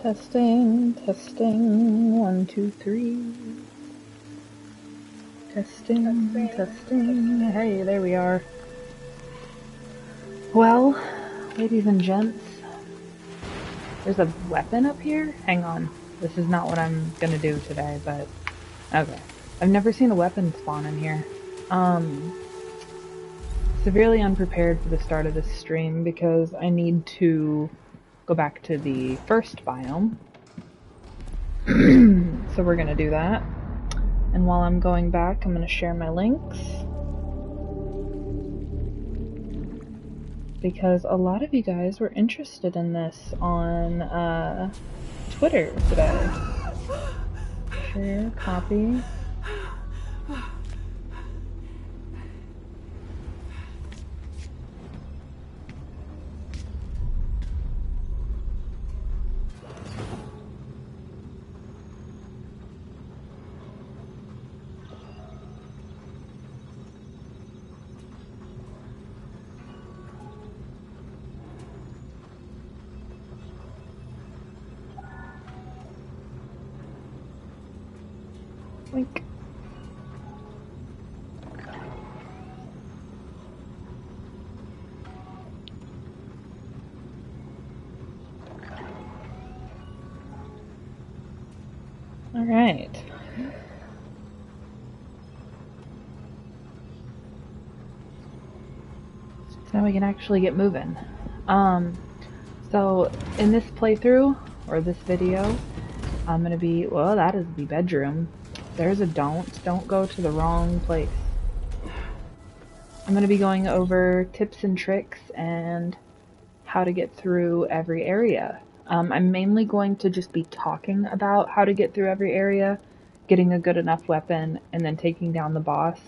Testing, testing, 1, 2, 3. Testing, testing. Hey, there we are. Well, ladies and gents, there's a weapon up here? Hang on. This is not what I'm gonna do today, but okay. I've never seen a weapon spawn in here. Severely unprepared for the start of this stream because I need to go back to the first biome. So we're gonna do that. And while I'm going back, I'm gonna share my links. Because a lot of you guys were interested in this on Twitter today. Share, copy. Link. All right. So now we can actually get moving. So in this playthrough, or this video, I'm gonna be, well, that is the bedroom. There's a don't go to the wrong place. I'm gonna be going over tips and tricks and how to get through every area. I'm mainly going to just be talking about how to get through every area, getting a good enough weapon, and then taking down the boss.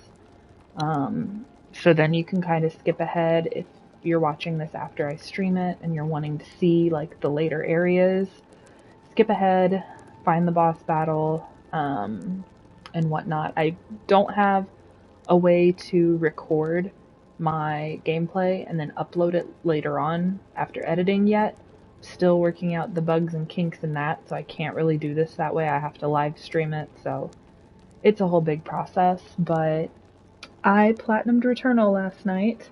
So then you can kind of skip ahead if you're watching this after I stream it and you're wanting to see like the later areas. Skip ahead, find the boss battle, and whatnot. I don't have a way to record my gameplay and then upload it later on after editing yet. Still working out the bugs and kinks in that, so I can't really do this that way. I have to live stream it, so it's a whole big process, but I platinumed Returnal last night.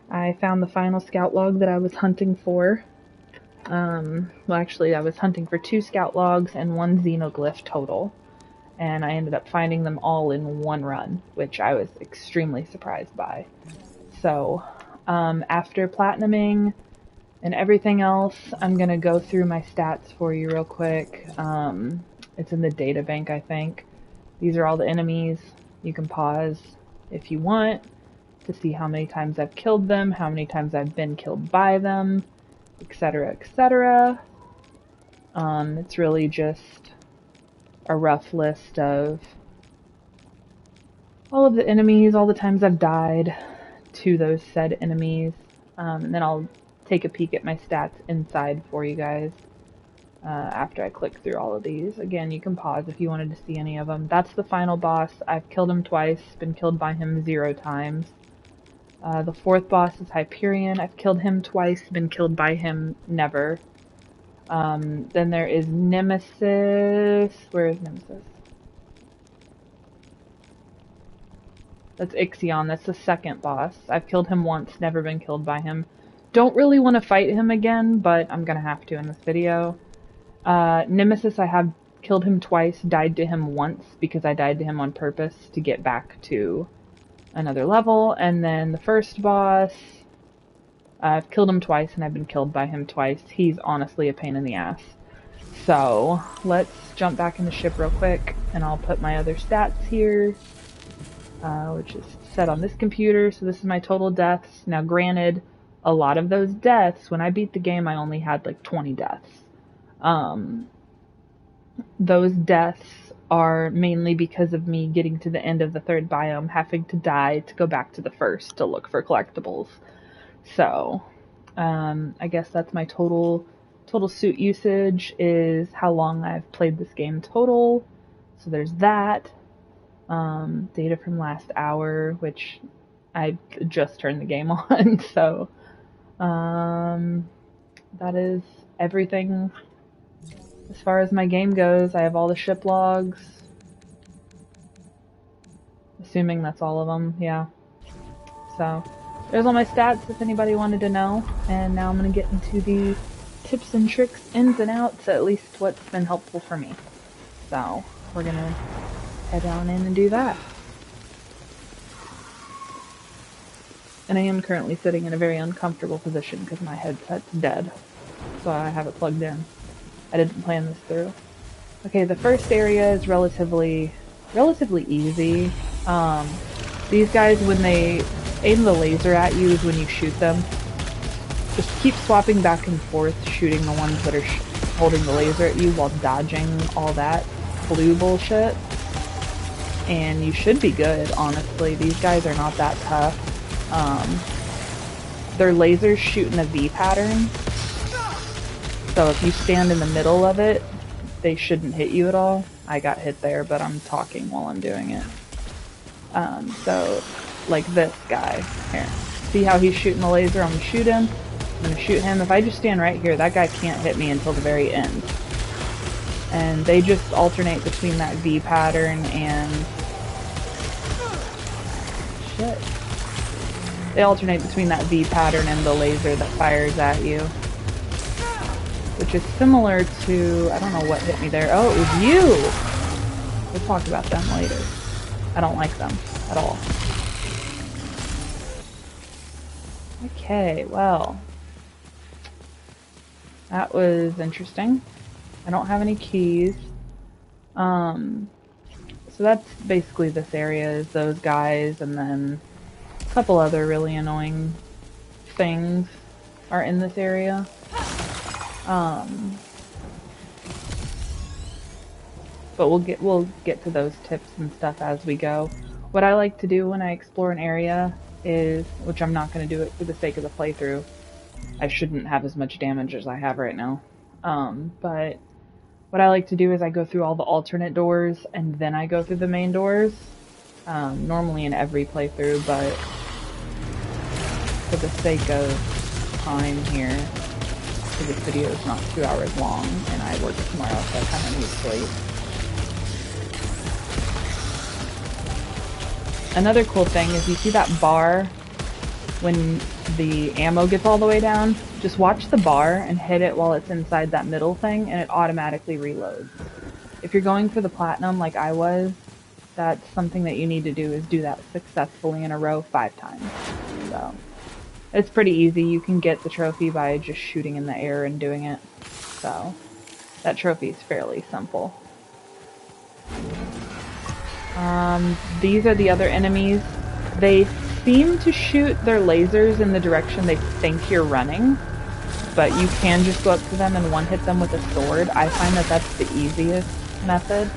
I found the final scout log that I was hunting for. Well, actually, I was hunting for 2 scout logs and 1 xenoglyph total. And I ended up finding them all in one run, which I was extremely surprised by. So, after platinuming and everything else, I'm gonna go through my stats for you real quick. It's in the data bank, I think. These are all the enemies. You can pause if you want to see how many times I've killed them, how many times I've been killed by them, etc., etc. It's really just a rough list of all of the enemies, all the times I've died to those said enemies, and then I'll take a peek at my stats inside for you guys after I click through all of these. Again, you can pause if you wanted to see any of them. That's the final boss. I've killed him twice, been killed by him 0 times. The 4th boss is Hyperion. I've killed him twice, been killed by him never. Then there is Nemesis. Where is Nemesis? That's Ixion. That's the 2nd boss. I've killed him once, never been killed by him. Don't really want to fight him again, but I'm gonna have to in this video. Nemesis, I have killed him twice, died to him once because I died to him on purpose to get back to another level. And then the 1st boss, I've killed him twice and I've been killed by him twice. He's honestly a pain in the ass. So let's jump back in the ship real quick and I'll put my other stats here, which is set on this computer. So this is my total deaths. Now granted, a lot of those deaths, when I beat the game, I only had like 20 deaths. Those deaths are mainly because of me getting to the end of the 3rd biome, having to die to go back to the 1st to look for collectibles. So, I guess that's my total suit usage is how long I've played this game total. So there's that. Data from last hour, which I just turned the game on, so that is everything As far as my game goes, I have all the ship logs. Assuming that's all of them, yeah. So, there's all my stats if anybody wanted to know. And now I'm going to get into the tips and tricks, ins and outs, at least what's been helpful for me. So, we're going to head on in and do that. And I am currently sitting in a very uncomfortable position because my headset's dead. So I have it plugged in. I didn't plan this through. Okay, the first area is relatively easy. These guys, when they aim the laser at you, is when you shoot them. Just keep swapping back and forth, shooting the ones that are holding the laser at you while dodging all that blue bullshit. And you should be good, honestly. These guys are not that tough. Their lasers shoot in a V pattern. So if you stand in the middle of it, they shouldn't hit you at all. I got hit there, but I'm talking while I'm doing it. So, like this guy. Here. See how he's shooting the laser? I'm going to shoot him. I'm going to shoot him. If I just stand right here, that guy can't hit me until the very end. And they just alternate between that V pattern and... Shit. They alternate between that V pattern and the laser that fires at you. Which is similar to... I don't know what hit me there. Oh, it was you! We'll talk about them later. I don't like them at all. Okay, well. That was interesting. I don't have any keys. So that's basically this area, is those guys, and then a couple other really annoying things are in this area. But we'll get to those tips and stuff as we go. What I like to do when I explore an area is, which I'm not going to do it for the sake of the playthrough. I shouldn't have as much damage as I have right now. But what I like to do is I go through all the alternate doors and then I go through the main doors. Normally in every playthrough, but for the sake of time here, so this video is not 2 hours long and I work tomorrow, so I kind of need sleep. Another cool thing is you see that bar when the ammo gets all the way down? Just watch the bar and hit it while it's inside that middle thing and it automatically reloads. If you're going for the platinum like I was, that's something that you need to do, is do that successfully in a row 5 times. So it's pretty easy. You can get the trophy by just shooting in the air and doing it. So that trophy is fairly simple. These are the other enemies. They seem to shoot their lasers in the direction they think you're running, but you can just go up to them and one-hit them with a sword. I find that that's the easiest method.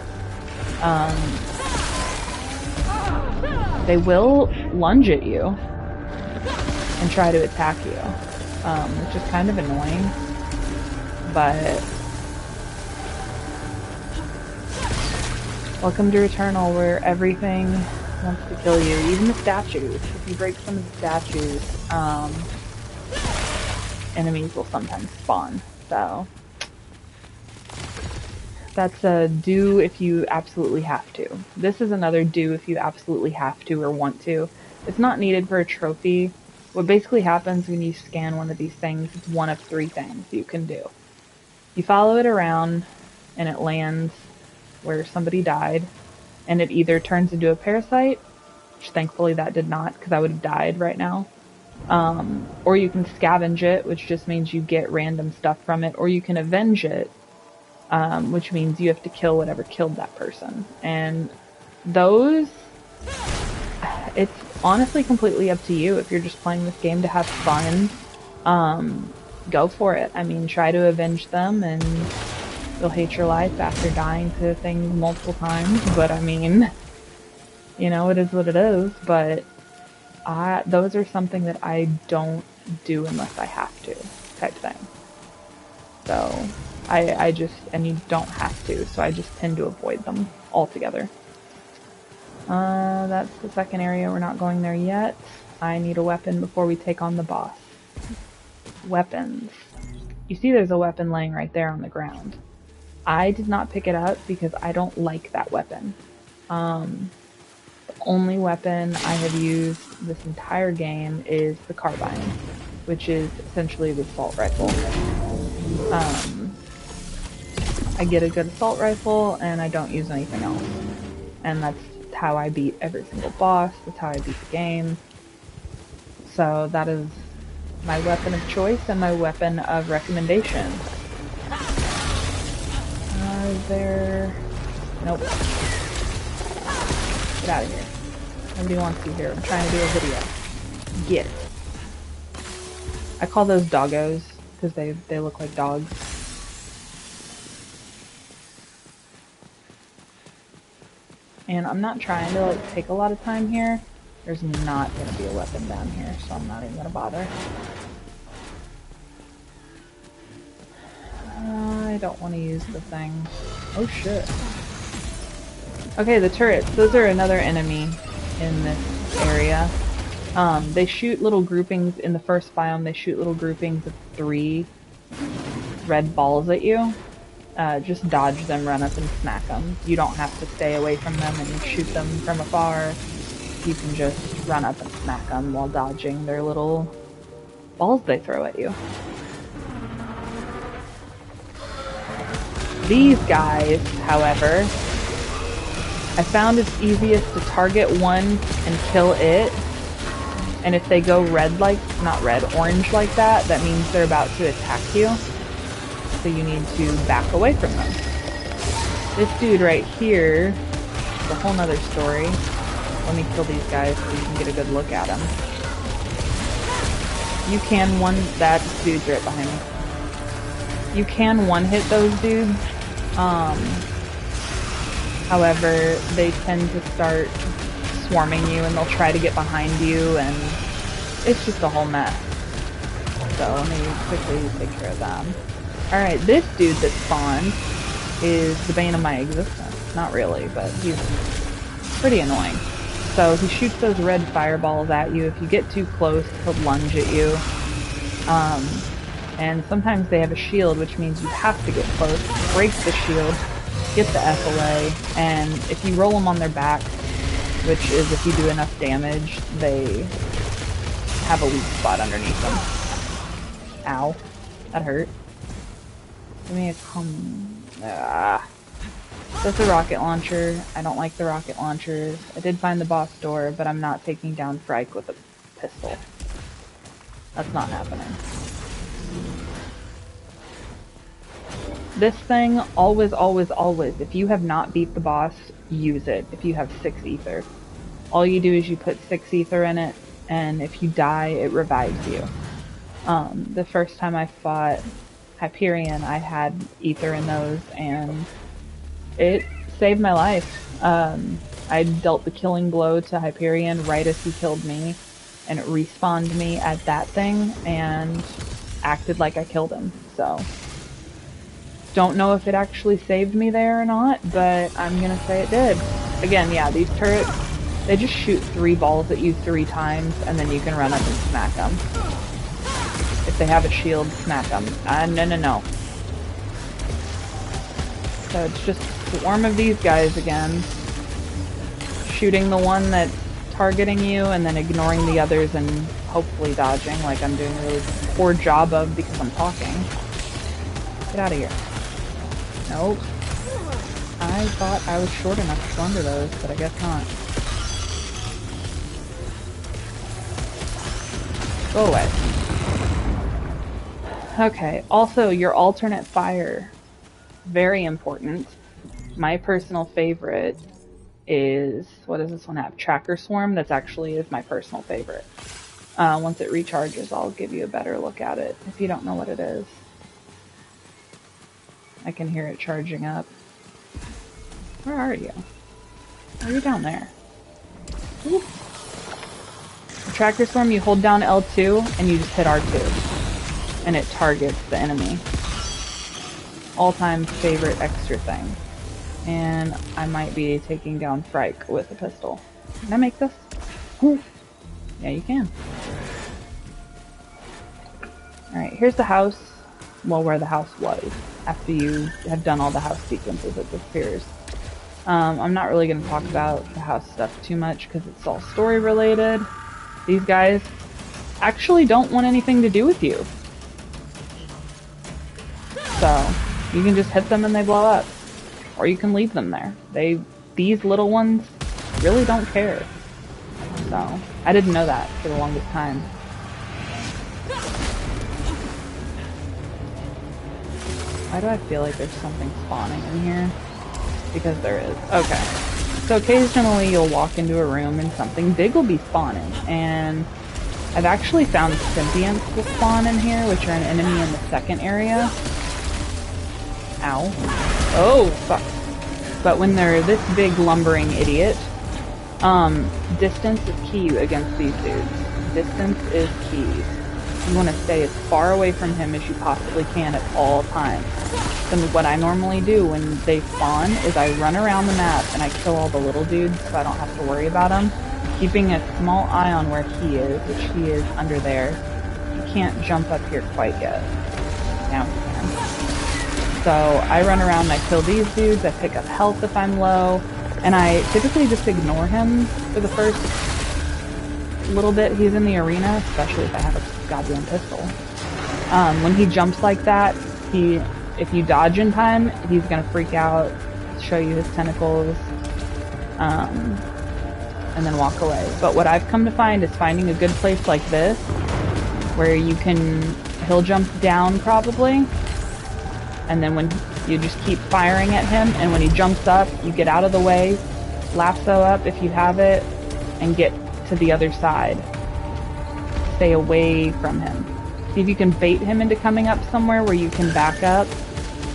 They will lunge at you and try to attack you, which is kind of annoying, but welcome to Returnal, where everything wants to kill you, even the statues. If you break some of the statues, enemies will sometimes spawn. So that's a do if you absolutely have to. This is another do if you absolutely have to or want to. It's not needed for a trophy. What basically happens when you scan one of these things, it's one of 3 things you can do. You follow it around and it lands where somebody died, and it either turns into a parasite, which thankfully that did not, because I would have died right now, or you can scavenge it, which just means you get random stuff from it, or you can avenge it, which means you have to kill whatever killed that person. And those, it's honestly completely up to you. If you're just playing this game to have fun, go for it. I mean, try to avenge them, and you'll hate your life after dying to things multiple times, but I mean, you know, it is what it is, but those are something that I don't do unless I have to, type thing. So, I just, and you don't have to, so I just tend to avoid them altogether. That's the second area. We're not going there yet. I need a weapon before we take on the boss. Weapons. You see there's a weapon laying right there on the ground. I did not pick it up because I don't like that weapon. The only weapon I have used this entire game is the carbine, which is essentially the assault rifle. I get a good assault rifle and I don't use anything else. And that's how I beat every single boss, that's how I beat the game. So that is my weapon of choice and my weapon of recommendation. Is there... Nope. Get out of here. Nobody wants you here. I'm trying to do a video. Get. I call those doggos because they look like dogs. And I'm not trying to like take a lot of time here. There's not going to be a weapon down here, so I'm not even going to bother. I don't want to use the thing. Oh shit. Okay, the turrets. Those are another enemy in this area. They shoot little groupings in the first biome. They shoot little groupings of 3 red balls at you. Just dodge them, run up and smack them. You don't have to stay away from them and shoot them from afar. You can just run up and smack them while dodging their little balls they throw at you. These guys, however, I found it's easiest to target one and kill it. And if they go red like, not red, orange like that, that means they're about to attack you. So you need to back away from them. This dude right here is a whole nother story. Let me kill these guys so you can get a good look at them. You can that dude's right behind me. You can one-hit those dudes. However, they tend to start swarming you and they'll try to get behind you and it's just a whole mess. So let me quickly take care of them. Alright, this dude that spawned is the bane of my existence. Not really, but he's pretty annoying. So he shoots those red fireballs at you. If you get too close, he'll lunge at you. And sometimes they have a shield, which means you have to get close, break the shield, get the F away, and if you roll them on their back, which is if you do enough damage, they have a weak spot underneath them. Ow. That hurt. Give me a That's a rocket launcher. I don't like the rocket launchers. I did find the boss door, but I'm not taking down Frike with a pistol. That's not happening. This thing, always, always, always, if you have not beat the boss, use it. If you have 6 ether. All you do is you put 6 ether in it, and if you die, it revives you. The first time I fought Hyperion, I had ether in those, and it saved my life. I dealt the killing blow to Hyperion right as he killed me, and it respawned me at that thing, and acted like I killed him, so... Don't know if it actually saved me there or not, but I'm gonna say it did. Again, yeah, these turrets, they just shoot 3 balls at you 3 times, and then you can run up and smack them. If they have a shield, smack them. No. So it's just a swarm of these guys again. Shooting the one that's targeting you, and then ignoring the others and hopefully dodging, like I'm doing a really poor job of because I'm talking. Get out of here. Nope. I thought I was short enough to go under those, but I guess not. Go away. Okay, also your alternate fire. Very important. My personal favorite is, what does this one have? Tracker Swarm. That's actually is my personal favorite. Once it recharges, I'll give you a better look at it if you don't know what it is. I can hear it charging up. Where are you? Oh, you're down there. Ooh. The Tracker Swarm, you hold down L2 and you just hit R2. And it targets the enemy. All-time favorite extra thing. And I might be taking down Frike with a pistol. Can I make this? Ooh. Yeah, you can. Alright, here's the house. well, where the house was. After you have done all the house sequences, it disappears. I'm not really going to talk about the house stuff too much because it's all story related. These guys actually don't want anything to do with you. So, you can just hit them and they blow up. Or you can leave them there. These little ones really don't care. So, I didn't know that for the longest time. Why do I feel like there's something spawning in here? Because there is. Okay. So occasionally you'll walk into a room and something big will be spawning. And I've actually found symbionts will spawn in here, which are an enemy in the second area. Ow. Oh, fuck. But when they're this big lumbering idiot, distance is key against these dudes. Distance is key. You want to stay as far away from him as you possibly can at all times. Then what I normally do when they spawn is I run around the map and I kill all the little dudes so I don't have to worry about them, keeping a small eye on where he is, which he is under there. He can't jump up here quite yet. Now he can. So I run around and I kill these dudes, I pick up health if I'm low, and I typically just ignore him for the first little bit he's in the arena, especially if I have a goddamn pistol. When he jumps like that, if you dodge in time, he's gonna freak out, show you his tentacles, and then walk away. But what I've come to find is finding a good place like this, where he'll jump down probably, and then when you just keep firing at him, and when he jumps up, you get out of the way, lasso up if you have it, and get to the other side. Stay away from him. See if you can bait him into coming up somewhere where you can back up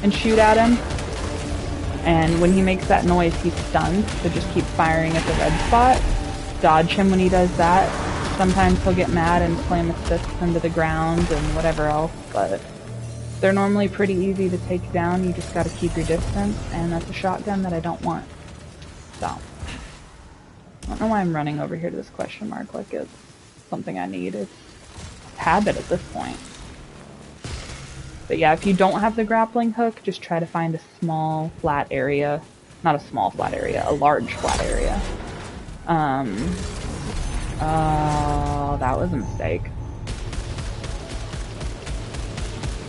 and shoot at him. And when he makes that noise, he's stunned, so just keep firing at the red spot. Dodge him when he does that. Sometimes he'll get mad and slam his fists into the ground and whatever else, but they're normally pretty easy to take down. You just gotta keep your distance, and that's a shotgun that I don't want. So, I don't know why I'm running over here to this question mark like it's something I need. It's habit at this point. But yeah, if you don't have the grappling hook, just try to find a small flat area. Not a small flat area, a large flat area. Oh, that was a mistake.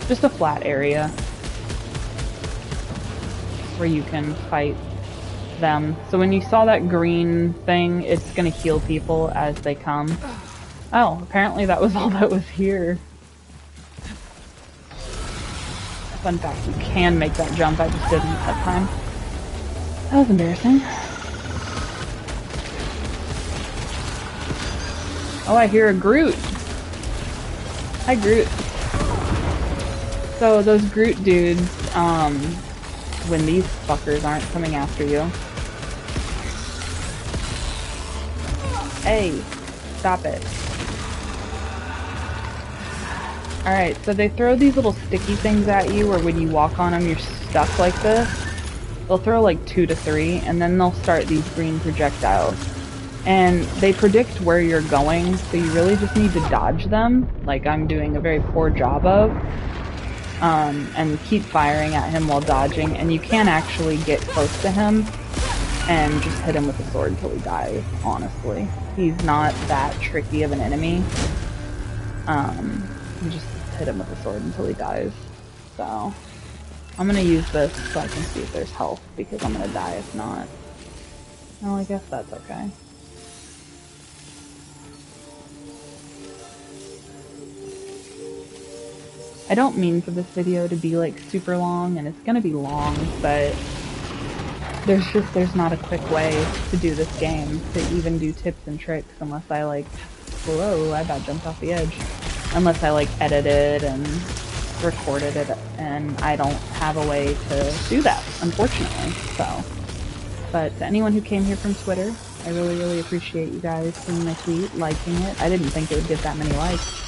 Just a flat area where you can fight them. So when you saw that green thing, it's gonna heal people as they come. Oh, apparently that was all that was here. Fun fact, you can make that jump, I just didn't that time. That was embarrassing. Oh, I hear a Groot. Hi, Groot. So those Groot dudes, when these fuckers aren't coming after you. Hey, stop it. Alright, so they throw these little sticky things at you, or when you walk on them, you're stuck like this. They'll throw like 2 to 3, and then they'll start these green projectiles. And they predict where you're going, so you really just need to dodge them, like I'm doing a very poor job of. And keep firing at him while dodging, and you can actually get close to him and just hit him with a sword until he dies, honestly. He's not that tricky of an enemy. You just hit him with a sword until he dies. So, I'm gonna use this so I can see if there's health, because I'm gonna die if not. Well, I guess that's okay. I don't mean for this video to be like super long, and it's gonna be long, but there's not a quick way to do this game, to even do tips and tricks, unless I like, whoa, I about jumped off the edge. Unless I like edited and recorded it, and I don't have a way to do that, unfortunately, so. But to anyone who came here from Twitter, I really, really appreciate you guys seeing my tweet, liking it. I didn't think it would get that many likes.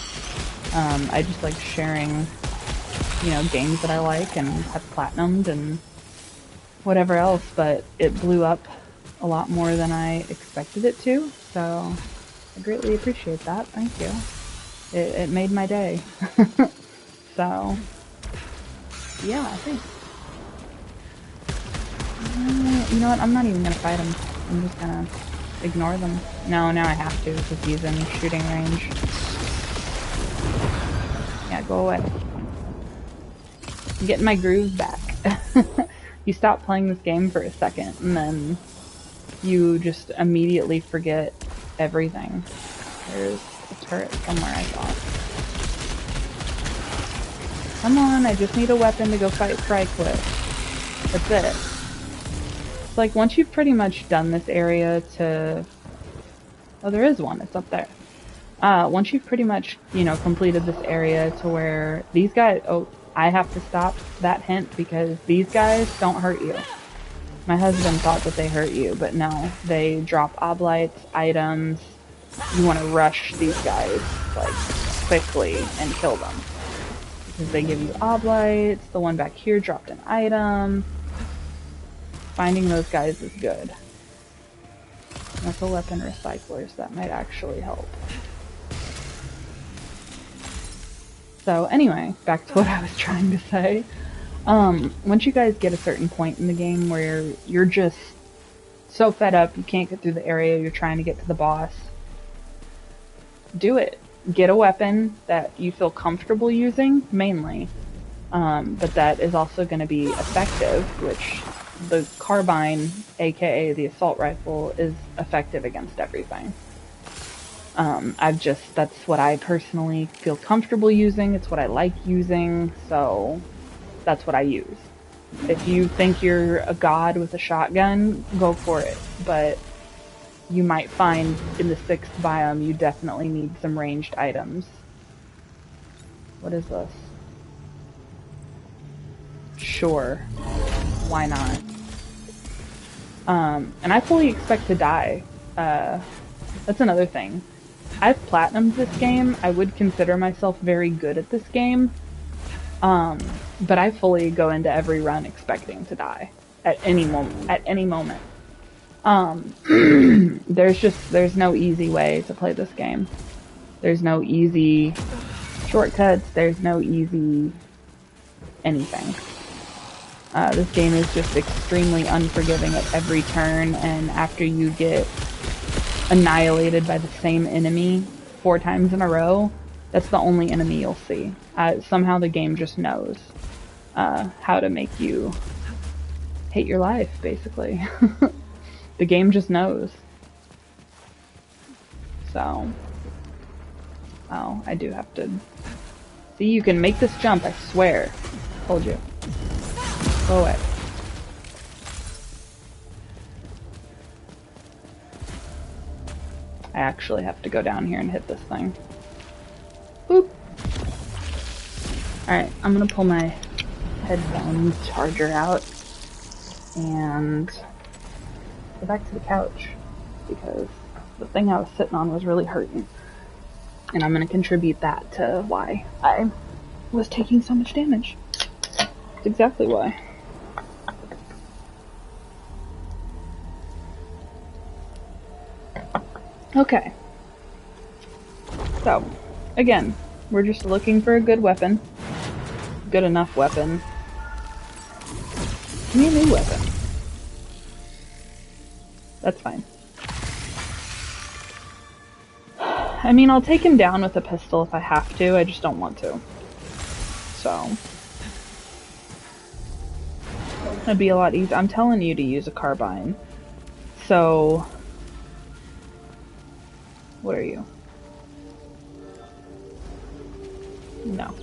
I just like sharing, you know, games that I like and have platinumed and whatever else, but it blew up a lot more than I expected it to, so I greatly appreciate that. Thank you. It made my day. So, Yeah, I think. You know what? I'm not even gonna fight him. I'm just gonna ignore them. No, now I have to because he's in shooting range. Yeah, go away. I'm getting my groove back. You stop playing this game for a second and then you just immediately forget everything. There's a turret somewhere, I thought. Come on, I just need a weapon to go fight Fry with. That's it. It's like once you've pretty much done this area to... Oh, there is one. It's up there. Once you've pretty much, you know, completed this area to where these guys... Oh, I have to stop that hint because these guys don't hurt you. My husband thought that they hurt you, but no. They drop oblites, items. You want to rush these guys, like, quickly and kill them. Because they give you oblites. The one back here dropped an item. Finding those guys is good. Metal weapon recyclers, that might actually help. So anyway, back to what I was trying to say. Once you guys get a certain point in the game where you're just so fed up you can't get through the area, you're trying to get to the boss, do it. Get a weapon that you feel comfortable using, mainly, but that is also going to be effective, which the carbine, aka the assault rifle, is effective against everything. That's what I personally feel comfortable using, it's what I like using, so that's what I use. If you think you're a god with a shotgun, go for it, but you might find in the 6th biome you definitely need some ranged items. What is this? Sure. Why not? And I fully expect to die. That's another thing. I've platinumed this game. I would consider myself very good at this game. But I fully go into every run expecting to die. At any moment. There's no easy way to play this game. There's no easy shortcuts. There's no easy anything. This game is just extremely unforgiving at every turn, and after you get annihilated by the same enemy 4 times in a row, that's the only enemy you'll see. Somehow the game just knows how to make you hate your life, basically. The game just knows. So, oh, I do have to... See, you can make this jump, I swear. Told you. Go away. I actually have to go down here and hit this thing. Boop! Alright, I'm gonna pull my headphone charger out and go back to the couch because the thing I was sitting on was really hurting. And I'm gonna contribute that to why I was taking so much damage. That's exactly why. Okay. So, again, we're just looking for a good weapon. Good enough weapon. Give me a new weapon. That's fine. I mean, I'll take him down with a pistol if I have to, I just don't want to. So. It'd be a lot easier. I'm telling you to use a carbine. So. What are you? No.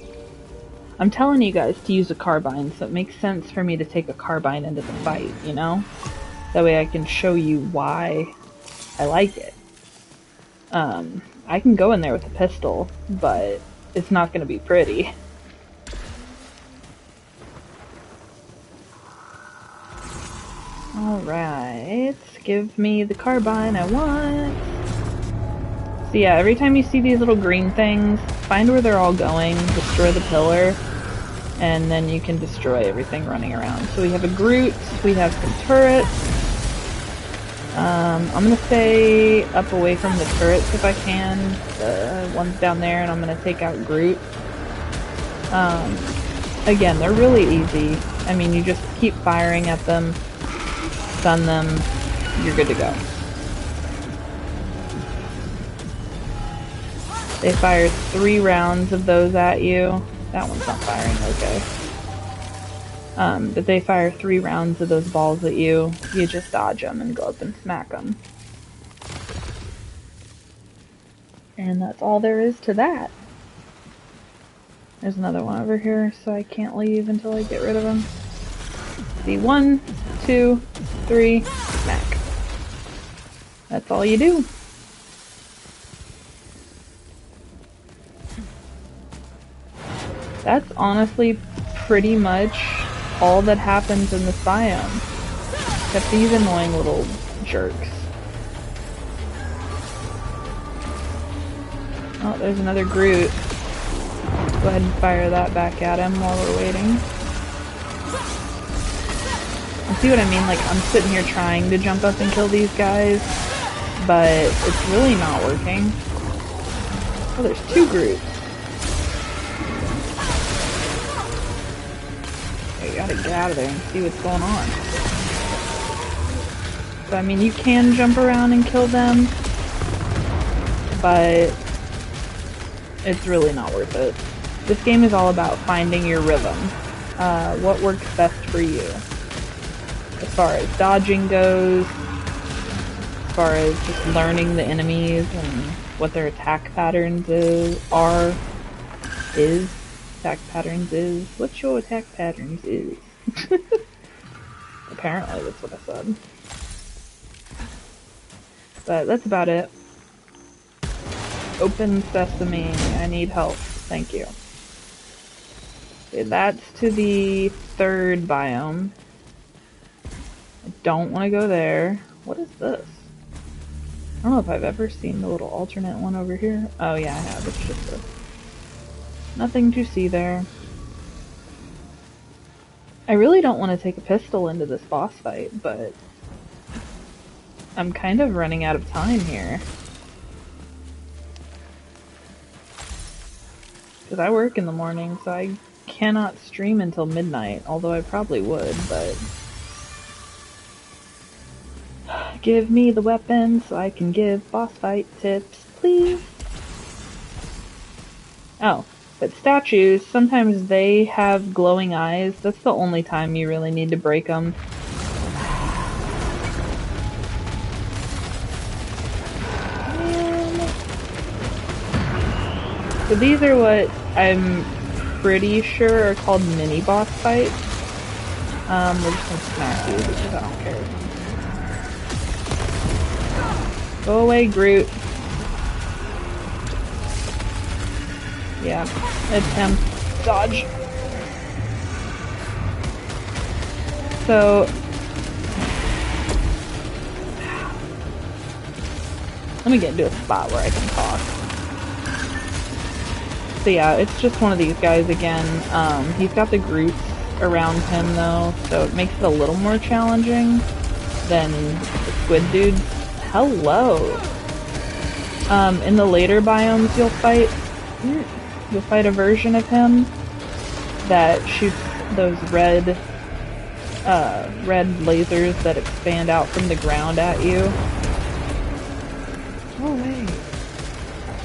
I'm telling you guys to use a carbine, so it makes sense for me to take a carbine into the fight, you know? That way I can show you why I like it. I can go in there with a pistol, but it's not gonna be pretty. Alright, give me the carbine I want. So yeah, every time you see these little green things, find where they're all going, destroy the pillar, and then you can destroy everything running around. So we have a Groot, we have some turrets. I'm gonna stay up away from the turrets if I can. The one's down there, and I'm gonna take out Groot. Again, they're really easy. I mean, you just keep firing at them, stun them, you're good to go. They fire 3 rounds of those at you. That one's not firing, okay. But they fire 3 rounds of those balls at you. You just dodge them and go up and smack them. And that's all there is to that. There's another one over here, so I can't leave until I get rid of him. See, 1, 2, 3, smack. That's all you do. That's honestly pretty much all that happens in this biome. Except these annoying little jerks. Oh, there's another Groot. Go ahead and fire that back at him while we're waiting. And see what I mean? Like, I'm sitting here trying to jump up and kill these guys, but it's really not working. Oh, there's 2 Groots. You gotta get out of there and see what's going on. So, I mean, you can jump around and kill them, but it's really not worth it. This game is all about finding your rhythm. What works best for you. As far as dodging goes, as far as just learning the enemies and what their attack patterns what your attack patterns is. Apparently that's what I said. But that's about it. Open sesame, I need help. Thank you. Okay, that's to the 3rd biome. I don't want to go there. What is this? I don't know if I've ever seen the little alternate one over here. Oh yeah, I have. It's just nothing to see there. I really don't want to take a pistol into this boss fight, but I'm kind of running out of time here. Because I work in the morning, so I cannot stream until midnight, although I probably would, but... Give me the weapon so I can give boss fight tips, please. Oh, but statues, sometimes they have glowing eyes. That's the only time you really need to break them. So these are what I'm pretty sure are called mini boss fights. We're just gonna smack you because I don't care. Go away, Groot. Yeah, it's him. Dodge. So... let me get into a spot where I can talk. So yeah, it's just one of these guys again. He's got the Groots around him though, so it makes it a little more challenging than the squid dudes. Hello! In the later biomes you'll fight a version of him that shoots those red lasers that expand out from the ground at you. Oh wait.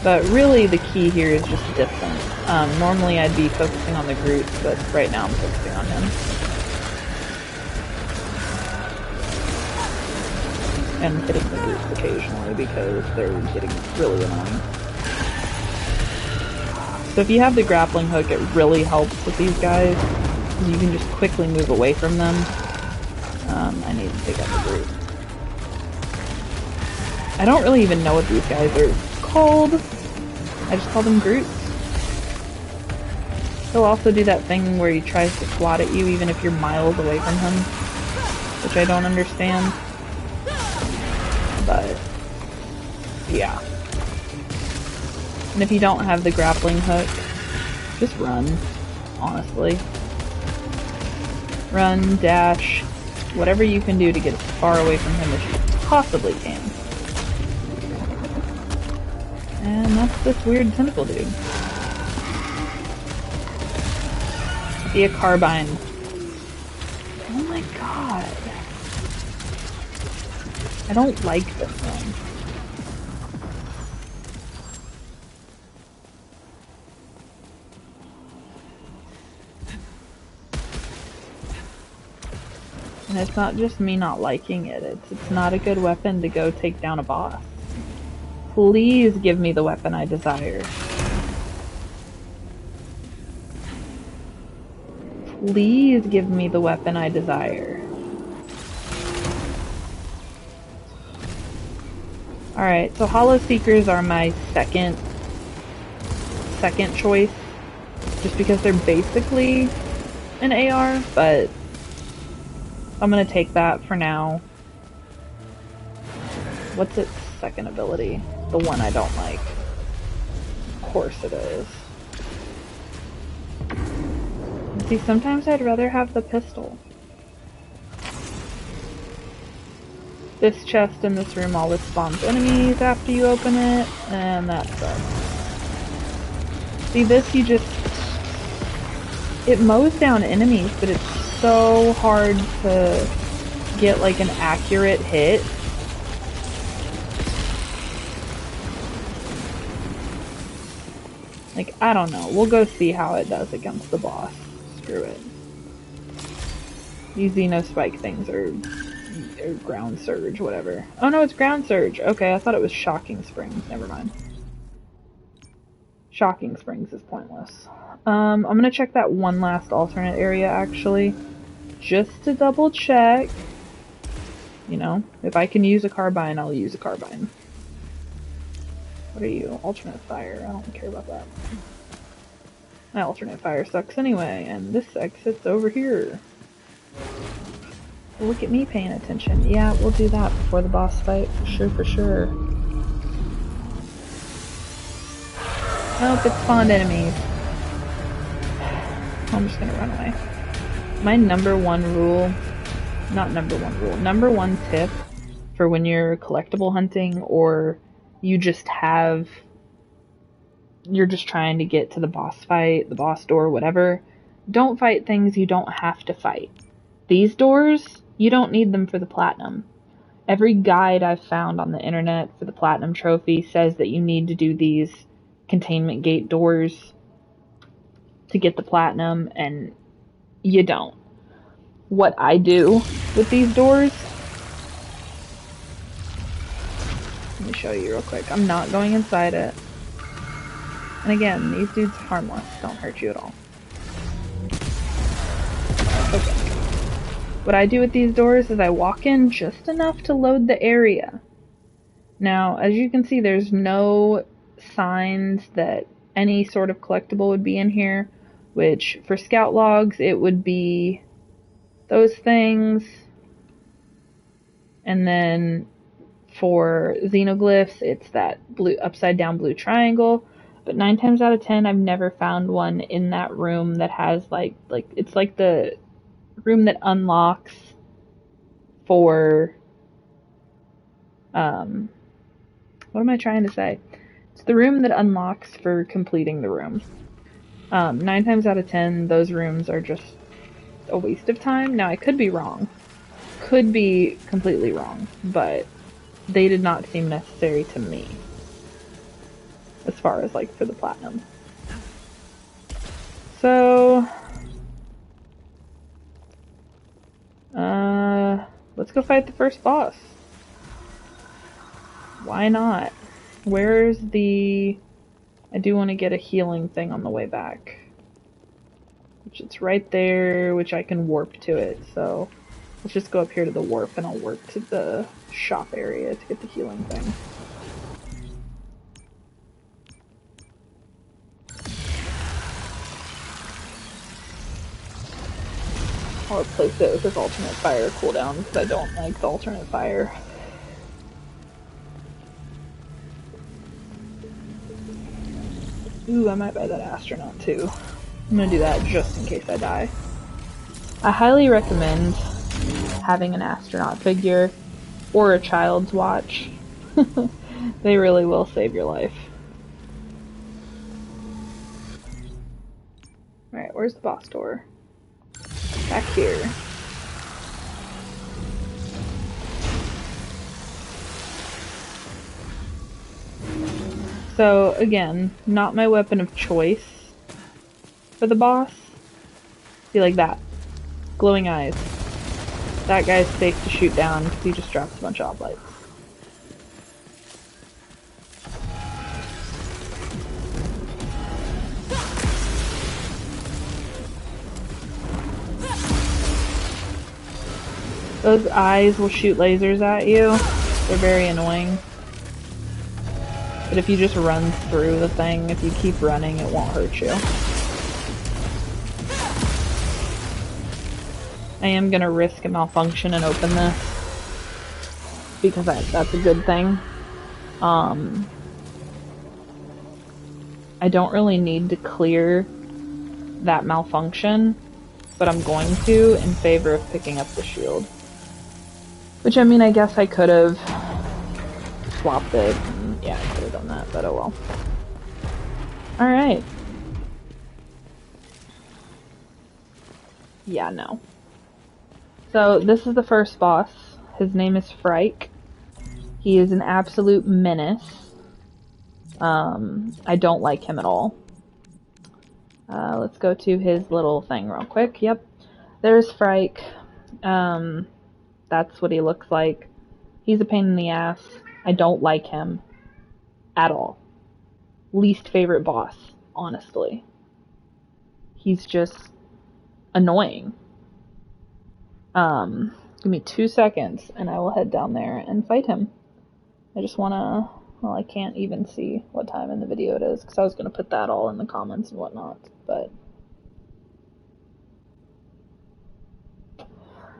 But really the key here is just distance. Normally I'd be focusing on the Groots, but right now I'm focusing on him. And hitting the Groots occasionally because they're getting really annoying. So if you have the grappling hook, it really helps with these guys. You can just quickly move away from them. I need to take out the Groot. I don't really even know what these guys are called. I just call them Groots. He'll also do that thing where he tries to swat at you even if you're miles away from him, which I don't understand. But, yeah. And if you don't have the grappling hook, just run, honestly. Run, dash, whatever you can do to get as far away from him as you possibly can. And that's this weird tentacle dude. see a carbine. Oh my god. I don't like this one. And it's not just me not liking it, it's not a good weapon to go take down a boss. Please give me the weapon I desire. Please give me the weapon I desire. Alright, so Hollow Seekers are my second choice. Just because they're basically an AR, but I'm gonna take that for now. What's its second ability? The one I don't like. Of course it is. See, sometimes I'd rather have the pistol. This chest in this room always spawns enemies after you open it, and that sucks. See, this it mows down enemies, but it's so hard to get like an accurate hit. Like, I don't know. We'll go see how it does against the boss. Screw it. These Xenospike things are ground surge, whatever. Oh no, it's ground surge. Okay, I thought it was shocking springs. Never mind. Shocking springs is pointless. I'm gonna check that one last alternate area actually. Just to double check. You know, if I can use a carbine, I'll use a carbine. What are you? Alternate fire. I don't care about that. My alternate fire sucks anyway, and this exit's over here. Look at me paying attention. Yeah, we'll do that before the boss fight, for sure, for sure. Nope, it's spawned enemies. I'm just gonna run away. My number one tip for when you're collectible hunting or you're just trying to get to the boss fight, the boss door, whatever, don't fight things you don't have to fight. These doors, you don't need them for the platinum. Every guide I've found on the internet for the platinum trophy says that you need to do these containment gate doors to get the platinum, and you don't. What I do with these doors, let me show you real quick. I'm not going inside it. And again, these dudes are harmless, don't hurt you at all. Okay. What I do with these doors is I walk in just enough to load the area. Now, as you can see, there's no signs that any sort of collectible would be in here, which for scout logs, it would be those things. And then for xenoglyphs, it's that blue upside down blue triangle. But 9 times out of 10, I've never found one in that room that has like it's like the room that unlocks for what am I trying to say? It's the room that unlocks for completing the room. 9 times out of 10, those rooms are just a waste of time. Now, I could be wrong. Could be completely wrong, but they did not seem necessary to me. As far as, like, for the platinum. So, let's go fight the first boss. Why not? Where's the... I do want to get a healing thing on the way back. Which it's right there, which I can warp to it, so... Let's just go up here to the warp and I'll warp to the shop area to get the healing thing. I'll replace it with this alternate fire cooldown because I don't like the alternate fire. Ooh, I might buy that astronaut too. I'm gonna do that just in case I die. I highly recommend having an astronaut figure or a child's watch. They really will save your life. Alright, where's the boss door? here. So again, not my weapon of choice for the boss. See, like that. Glowing eyes. That guy's safe to shoot down because he just drops a bunch of oblites. Those eyes will shoot lasers at you. They're very annoying. But if you just run through the thing, if you keep running, it won't hurt you. I am gonna risk a malfunction and open this because that's a good thing. I don't really need to clear that malfunction, but I'm going to in favor of picking up the shield. Which, I mean, I guess I could have swapped it. Yeah, I could have done that, but oh well. Alright. Yeah, no. So, this is the first boss. His name is Frike. He is an absolute menace. I don't like him at all. Let's go to his little thing real quick. Yep. There's Frike. That's what he looks like. He's a pain in the ass. I don't like him at all. Least favorite boss, honestly. He's just annoying. Give me 2 seconds and I will head down there and fight him. I just wanna, well, I can't even see what time in the video it is because I was gonna put that all in the comments and whatnot, but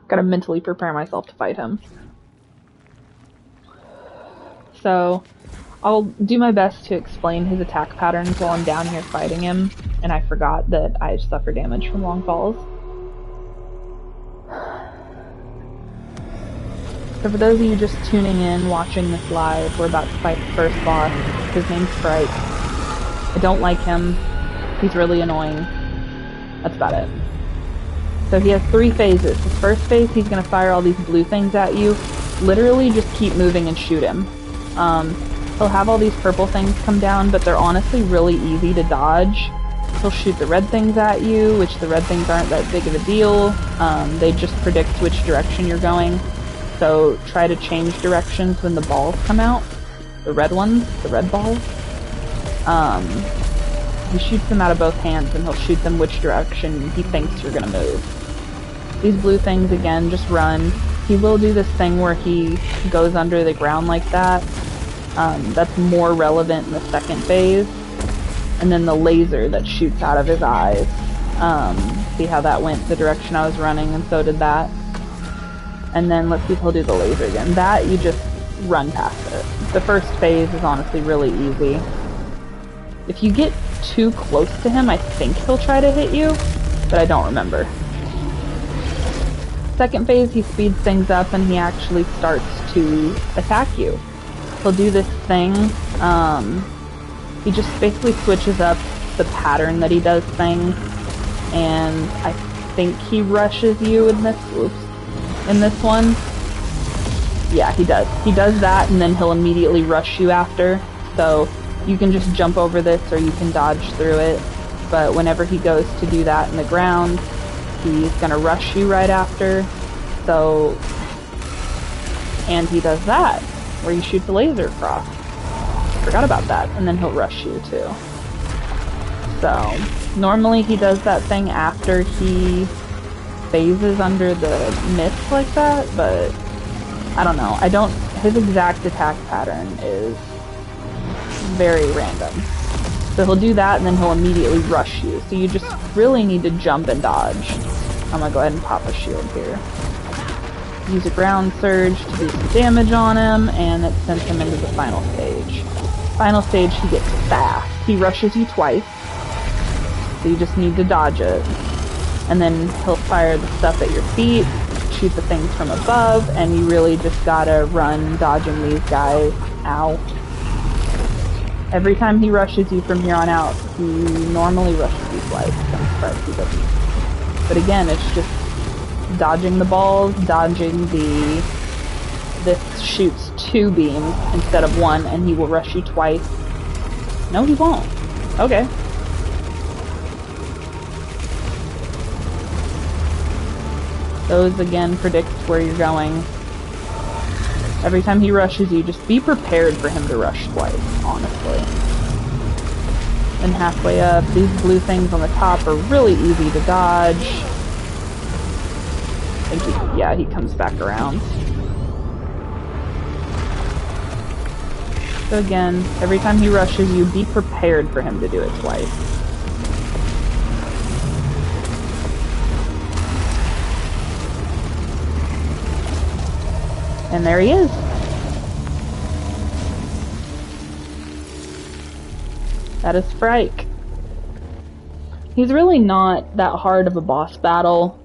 gotta mentally prepare myself to fight him. So, I'll do my best to explain his attack patterns while I'm down here fighting him, and I forgot that I suffer damage from long falls. So for those of you just tuning in, watching this live, we're about to fight the first boss. His name's Frike. I don't like him. He's really annoying. That's about it. So he has 3 phases. His first phase, he's going to fire all these blue things at you. Literally just keep moving and shoot him. He'll have all these purple things come down, but they're honestly really easy to dodge. He'll shoot the red things at you, which the red things aren't that big of a deal. They just predict which direction you're going. So try to change directions when the balls come out. The red ones, the red balls. He shoots them out of both hands and he'll shoot them which direction he thinks you're gonna move. These blue things, again, just run. He will do this thing where he goes under the ground like that. That's more relevant in the second phase. And then the laser that shoots out of his eyes. See how that went the direction I was running, and so did that. And then let's see if he'll do the laser again. That, you just run past it. The first phase is honestly really easy. If you get too close to him, I think he'll try to hit you, but I don't remember. Second phase, he speeds things up and he actually starts to attack you. He'll do this thing. He just basically switches up the pattern that he does things, and I think he rushes you in this. Oops. In this one. Yeah, he does. He does that, and then he'll immediately rush you after. So you can just jump over this, or you can dodge through it. But whenever he goes to do that in the ground, he's gonna rush you right after. So, and he does that, where you shoot the laser across. Forgot about that, and then he'll rush you too. So, normally he does that thing after he phases under the mist like that, but I don't know. His exact attack pattern is very random. So he'll do that and then he'll immediately rush you. So you just really need to jump and dodge. I'm gonna go ahead and pop a shield here. Use a ground surge to do some damage on him, and it sends him into the final stage. Final stage, he gets fast. He rushes you twice, so you just need to dodge it. And then he'll fire the stuff at your feet, shoot the things from above, and you really just gotta run dodging these guys. Ow. Every time he rushes you from here on out, he normally rushes you twice. I'm surprised he doesn't. But again, it's just dodging the balls, dodging the... This shoots 2 beams instead of 1, and he will rush you twice. No, he won't. Okay. Those, again, predict where you're going. Every time he rushes you, just be prepared for him to rush twice, honestly. And halfway up, these blue things on the top are really easy to dodge. I think yeah, he comes back around. So again, every time he rushes you, be prepared for him to do it twice. And there he is. That is Frike. He's really not that hard of a boss battle.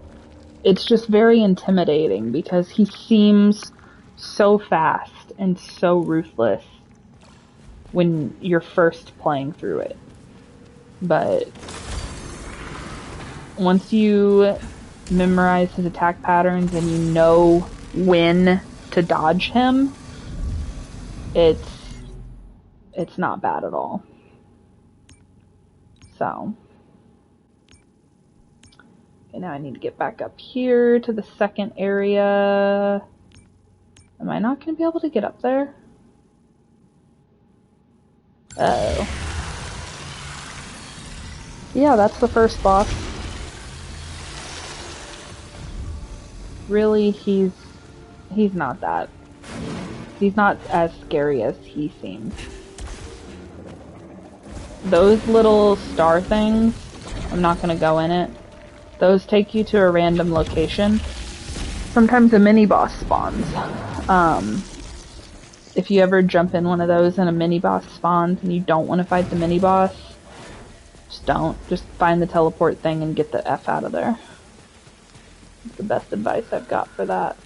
It's just very intimidating because he seems so fast and so ruthless when you're first playing through it. But once you memorize his attack patterns and you know when to dodge him, it's not bad at all. So, okay, now I need to get back up here to the second area. Am I not going to be able to get up there? Uh-oh. Yeah, that's the first boss. Really, he's not that. He's not as scary as he seems. Those little star things, I'm not going to go in it. Those take you to a random location. Sometimes a mini-boss spawns. If you ever jump in one of those and a mini-boss spawns and you don't want to fight the mini-boss, just don't. Just find the teleport thing and get the F out of there. That's the best advice I've got for that.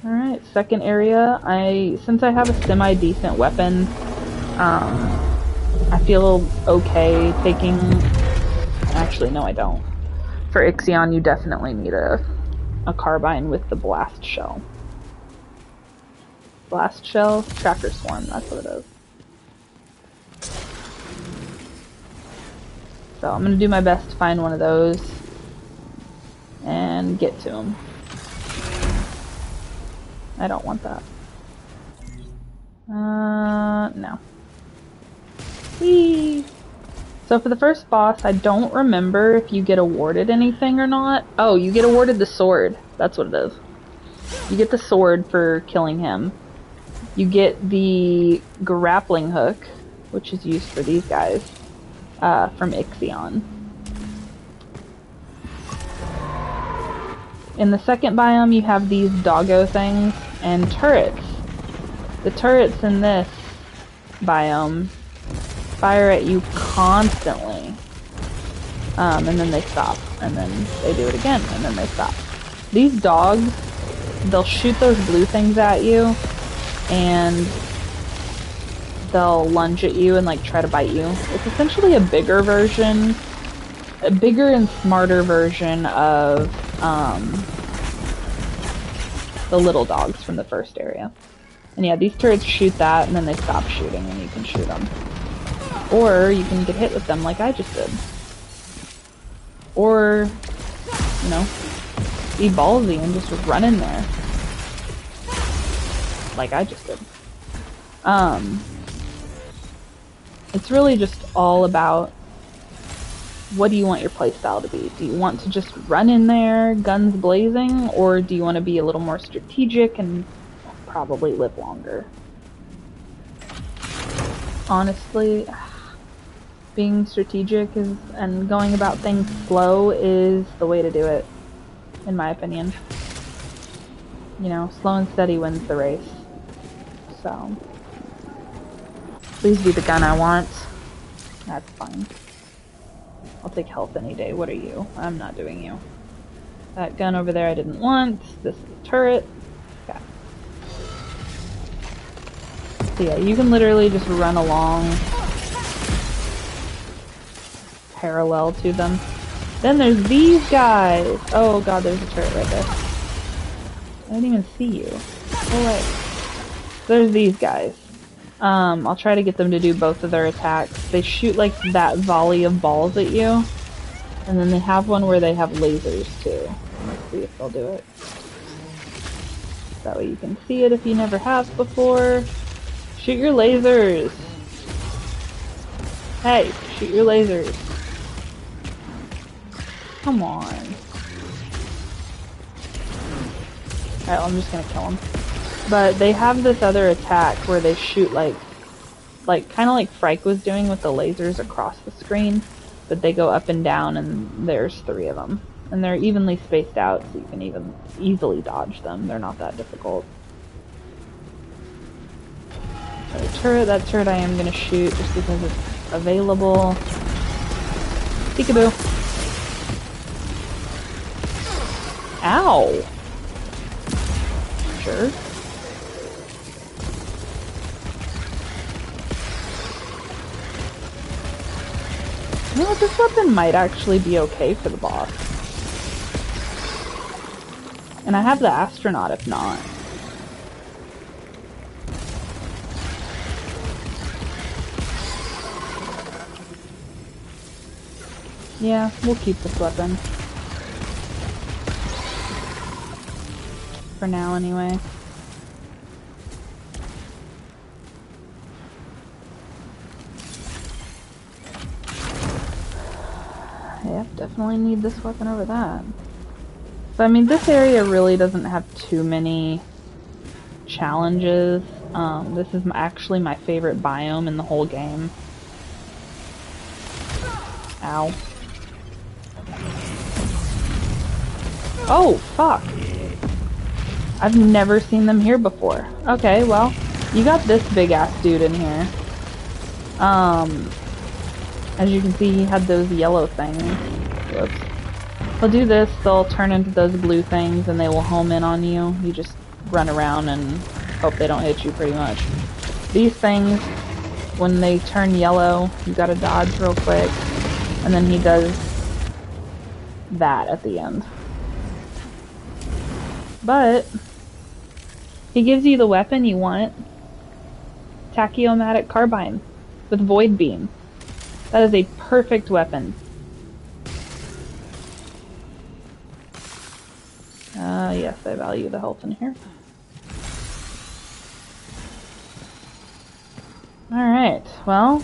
Alright, second area. Since I have a semi-decent weapon, I feel okay taking... Actually, no I don't. For Ixion, you definitely need a carbine with the blast shell. Blast shell? Tracker swarm, that's what it is. So I'm gonna do my best to find one of those and get to him. I don't want that. No. Whee! So for the first boss, I don't remember if you get awarded anything or not. Oh, you get awarded the sword. That's what it is. You get the sword for killing him. You get the grappling hook, which is used for these guys, from Ixion. In the second biome, you have these doggo things and turrets. The turrets in this biome fire at you constantly. And then they stop. And then they do it again. And then they stop. These dogs, they'll shoot those blue things at you. And they'll lunge at you and like try to bite you. It's essentially a bigger version, a bigger and smarter version of the little dogs from the first area. And yeah, these turrets shoot that and then they stop shooting and you can shoot them. Or you can get hit with them like I just did. Or, you know, be ballsy and just run in there. Like I just did. It's really just all about what do you want your playstyle to be? Do you want to just run in there, guns blazing, or do you want to be a little more strategic and probably live longer? Honestly, being strategic and going about things slow is the way to do it, in my opinion. You know, slow and steady wins the race. So, please be the gun I want. That's fine. I'll take health any day. What are you? I'm not doing you. That gun over there I didn't want. This is a turret. Okay. So yeah, you can literally just run along parallel to them. Then there's these guys. Oh god, there's a turret right there. I didn't even see you. Oh wait. There's these guys. I'll try to get them to do both of their attacks. They shoot like that volley of balls at you. And then they have one where they have lasers too. Let's see if they'll do it. That way you can see it if you never have before. Shoot your lasers! Hey, shoot your lasers. Come on. Alright, I'm just gonna kill them. But they have this other attack where they shoot like kind of like Frike was doing with the lasers across the screen. But they go up and down, and there's 3 of them. And they're evenly spaced out, so you can even easily dodge them. They're not that difficult. So turret, that turret I am gonna shoot just because it's available. Peekaboo. Ow! Sure. You know, this weapon might actually be okay for the boss. And I have the astronaut if not. Yeah, we'll keep this weapon. For now, anyway. Yeah, definitely need this weapon over that. So, I mean, this area really doesn't have too many challenges. This is actually my favorite biome in the whole game. Ow. Oh, fuck. I've never seen them here before. Okay, well, you got this big-ass dude in here. As you can see, he had those yellow things. Whoops. They'll do this, they'll turn into those blue things, and they will home in on you. You just run around and hope they don't hit you, pretty much. These things, when they turn yellow, you gotta dodge real quick. And then he does that at the end. But he gives you the weapon you want. Tachyomatic carbine with void beam. That is a perfect weapon. Yes, I value the health in here. Alright, well,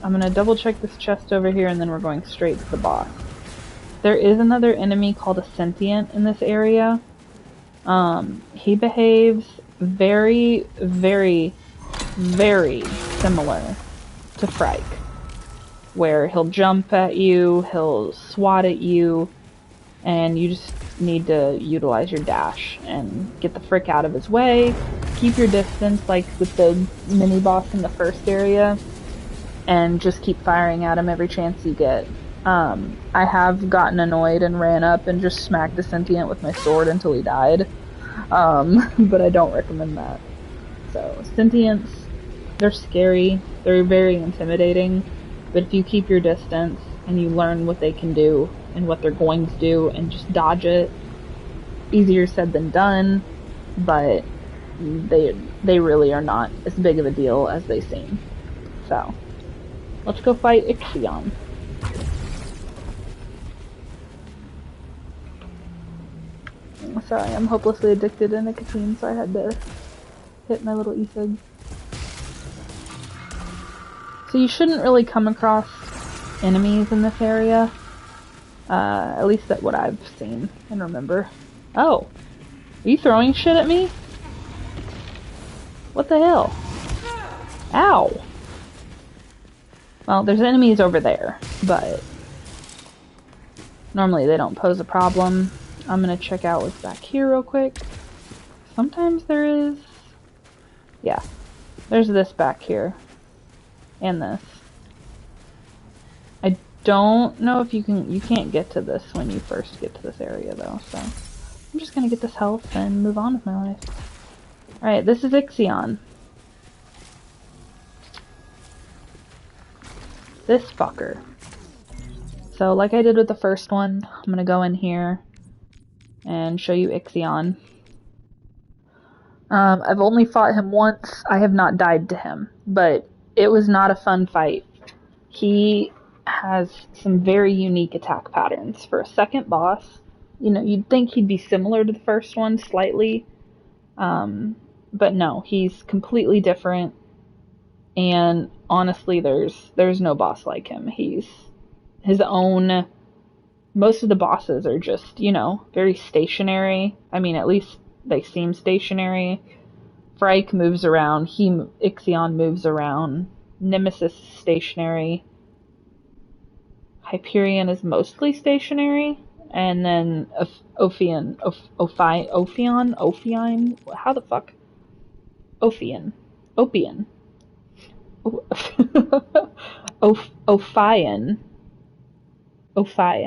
I'm gonna double check this chest over here and then we're going straight to the boss. There is another enemy called a Sentient in this area. He behaves very, very, very similar to Frike. Where he'll jump at you, he'll swat at you, and you just need to utilize your dash and get the frick out of his way. Keep your distance like with the mini-boss in the first area, and just keep firing at him every chance you get. I have gotten annoyed and ran up and just smacked a Sentient with my sword until he died. But I don't recommend that. So, Sentients, they're scary, they're very intimidating, but if you keep your distance and you learn what they can do and what they're going to do and just dodge it, easier said than done, but they really are not as big of a deal as they seem. So, let's go fight Ixion. Sorry, I'm hopelessly addicted to nicotine, so I had to hit my little e-cig. So you shouldn't really come across enemies in this area. At least that's what I've seen and remember. Oh! Are you throwing shit at me? What the hell? Ow! Well, there's enemies over there, but normally they don't pose a problem. I'm gonna check out what's back here real quick. Sometimes there is... Yeah. There's this back here. And this. I don't know if you can't get to this when you first get to this area though, so I'm just gonna get this health and move on with my life. Alright, this is Ixion. This fucker. So like I did with the first one, I'm going to go in here and show you Ixion. I've only fought him once. I have not died to him, but it was not a fun fight. He has some very unique attack patterns. For a second boss, you know, you'd think he'd be similar to the first one slightly, but no, he's completely different. And honestly, there's no boss like him. He's his own. Most of the bosses are just, you know, very stationary. I mean, at least they seem stationary. Frike moves around. Ixion moves around. Nemesis is stationary. Hyperion is mostly stationary. And then Ophion. How the fuck? Ophion. Ophion.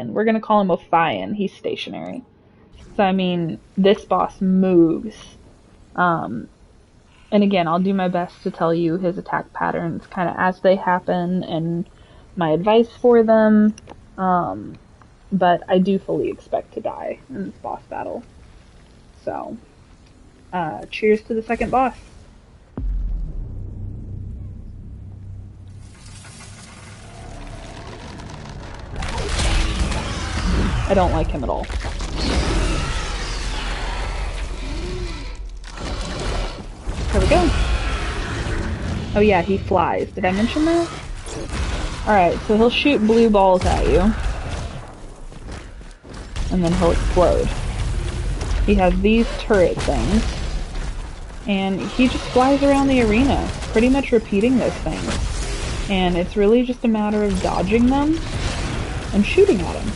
We're gonna call him Ophion. He's stationary. So, I mean, this boss moves. And again, I'll do my best to tell you his attack patterns kind of as they happen and my advice for them. But I do fully expect to die in this boss battle. So, cheers to the second boss. I don't like him at all. Here we go. Oh yeah, he flies. Did I mention that? Alright, so he'll shoot blue balls at you. And then he'll explode. He has these turret things. And he just flies around the arena, pretty much repeating those things. And it's really just a matter of dodging them and shooting at him.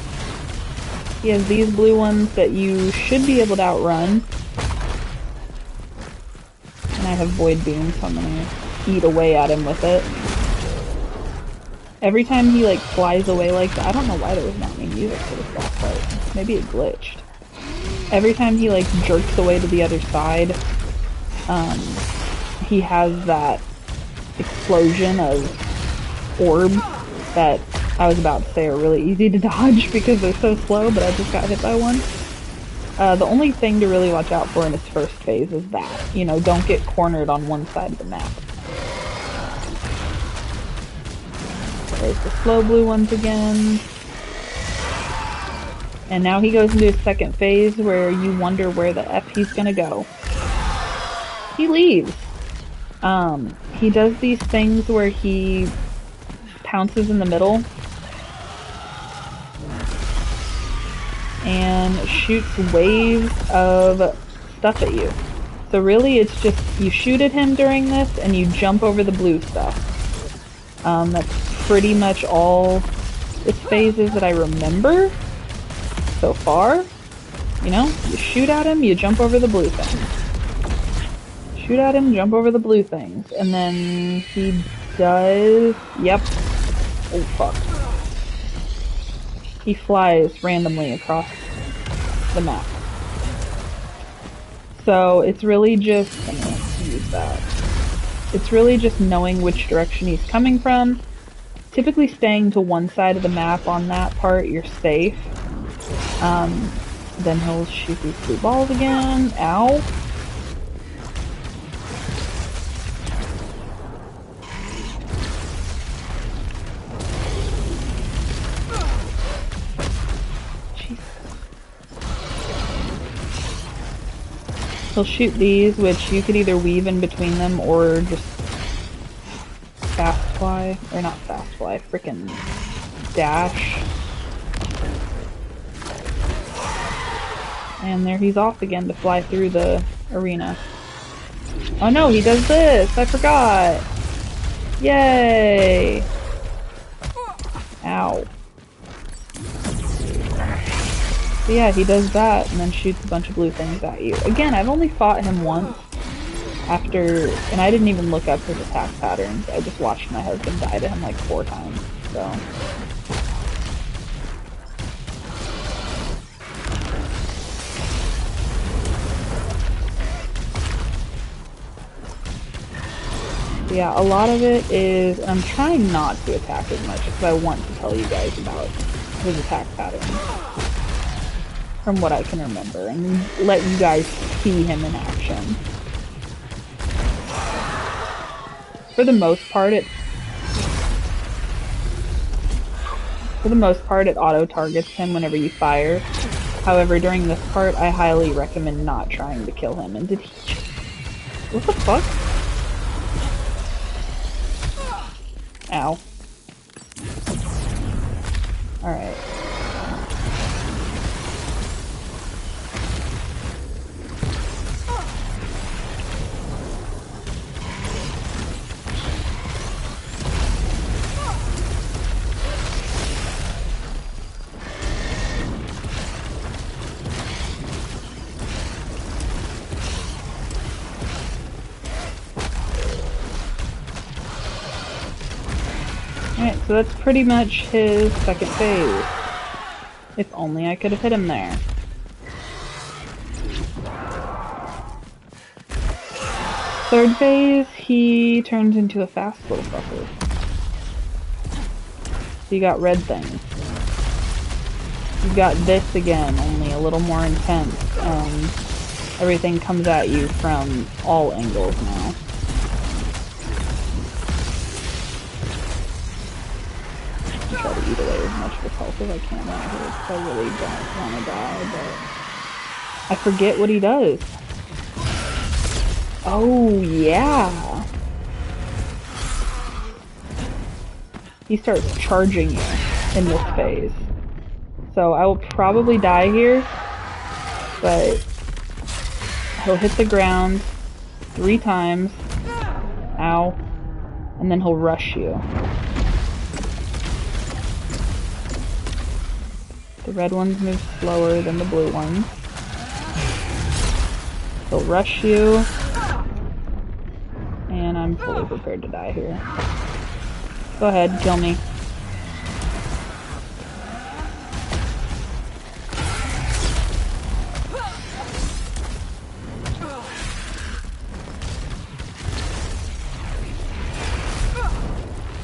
He has these blue ones that you should be able to outrun. And I have Void Beam, so I'm gonna eat away at him with it. Every time he, like, flies away like that, I don't know why there was not any music for this boss fight. Maybe it glitched. Every time he, like, jerks away to the other side, he has that explosion of orbs that I was about to say are really easy to dodge because they're so slow, but I just got hit by one. The only thing to really watch out for in its first phase is that, you know, don't get cornered on one side of the map. There's the slow blue ones again. And now he goes into his second phase where you wonder where the F he's gonna go. He leaves. He does these things where he pounces in the middle and shoots waves of stuff at you. So really it's just you shoot at him during this and you jump over the blue stuff. That's pretty much all its phases that I remember so far. You know, you shoot at him, you jump over the blue things. Shoot at him, jump over the blue things. And then he does... Yep. Oh, fuck. He flies randomly across the map. So it's really just... I'm gonna use that. It's really just knowing which direction he's coming from. Typically staying to one side of the map on that part, you're safe. Then he'll shoot these blue balls again. Ow. He'll shoot these, which you could either weave in between them or just fast fly, or not fast fly, frickin' dash. And there he's off again to fly through the arena. Oh no, he does this! I forgot! Yay! Ow. So yeah, he does that and then shoots a bunch of blue things at you. Again, I've only fought him once after, and I didn't even look up his attack patterns. I just watched my husband die to him like 4 times, so. Yeah, a lot of it is, I'm trying not to attack as much because I want to tell you guys about his attack pattern, from what I can remember, and let you guys see him in action. For the most part, it auto targets him whenever you fire. However, during this part, I highly recommend not trying to kill him. And did he? What the fuck? Ow. Alright. Alright, so that's pretty much his second phase. If only I could have hit him there. Third phase, he turns into a fast little fucker. So you got red things. You got this again, only a little more intense, and everything comes at you from all angles now. Try to eat away as much of his health as I can out here, because I really don't want to die, but I forget what he does. Oh, yeah. He starts charging you in this phase. So I will probably die here, but he'll hit the ground 3 times. Ow. And then he'll rush you. The red ones move slower than the blue ones. He'll rush you. And I'm fully prepared to die here. Go ahead, kill me.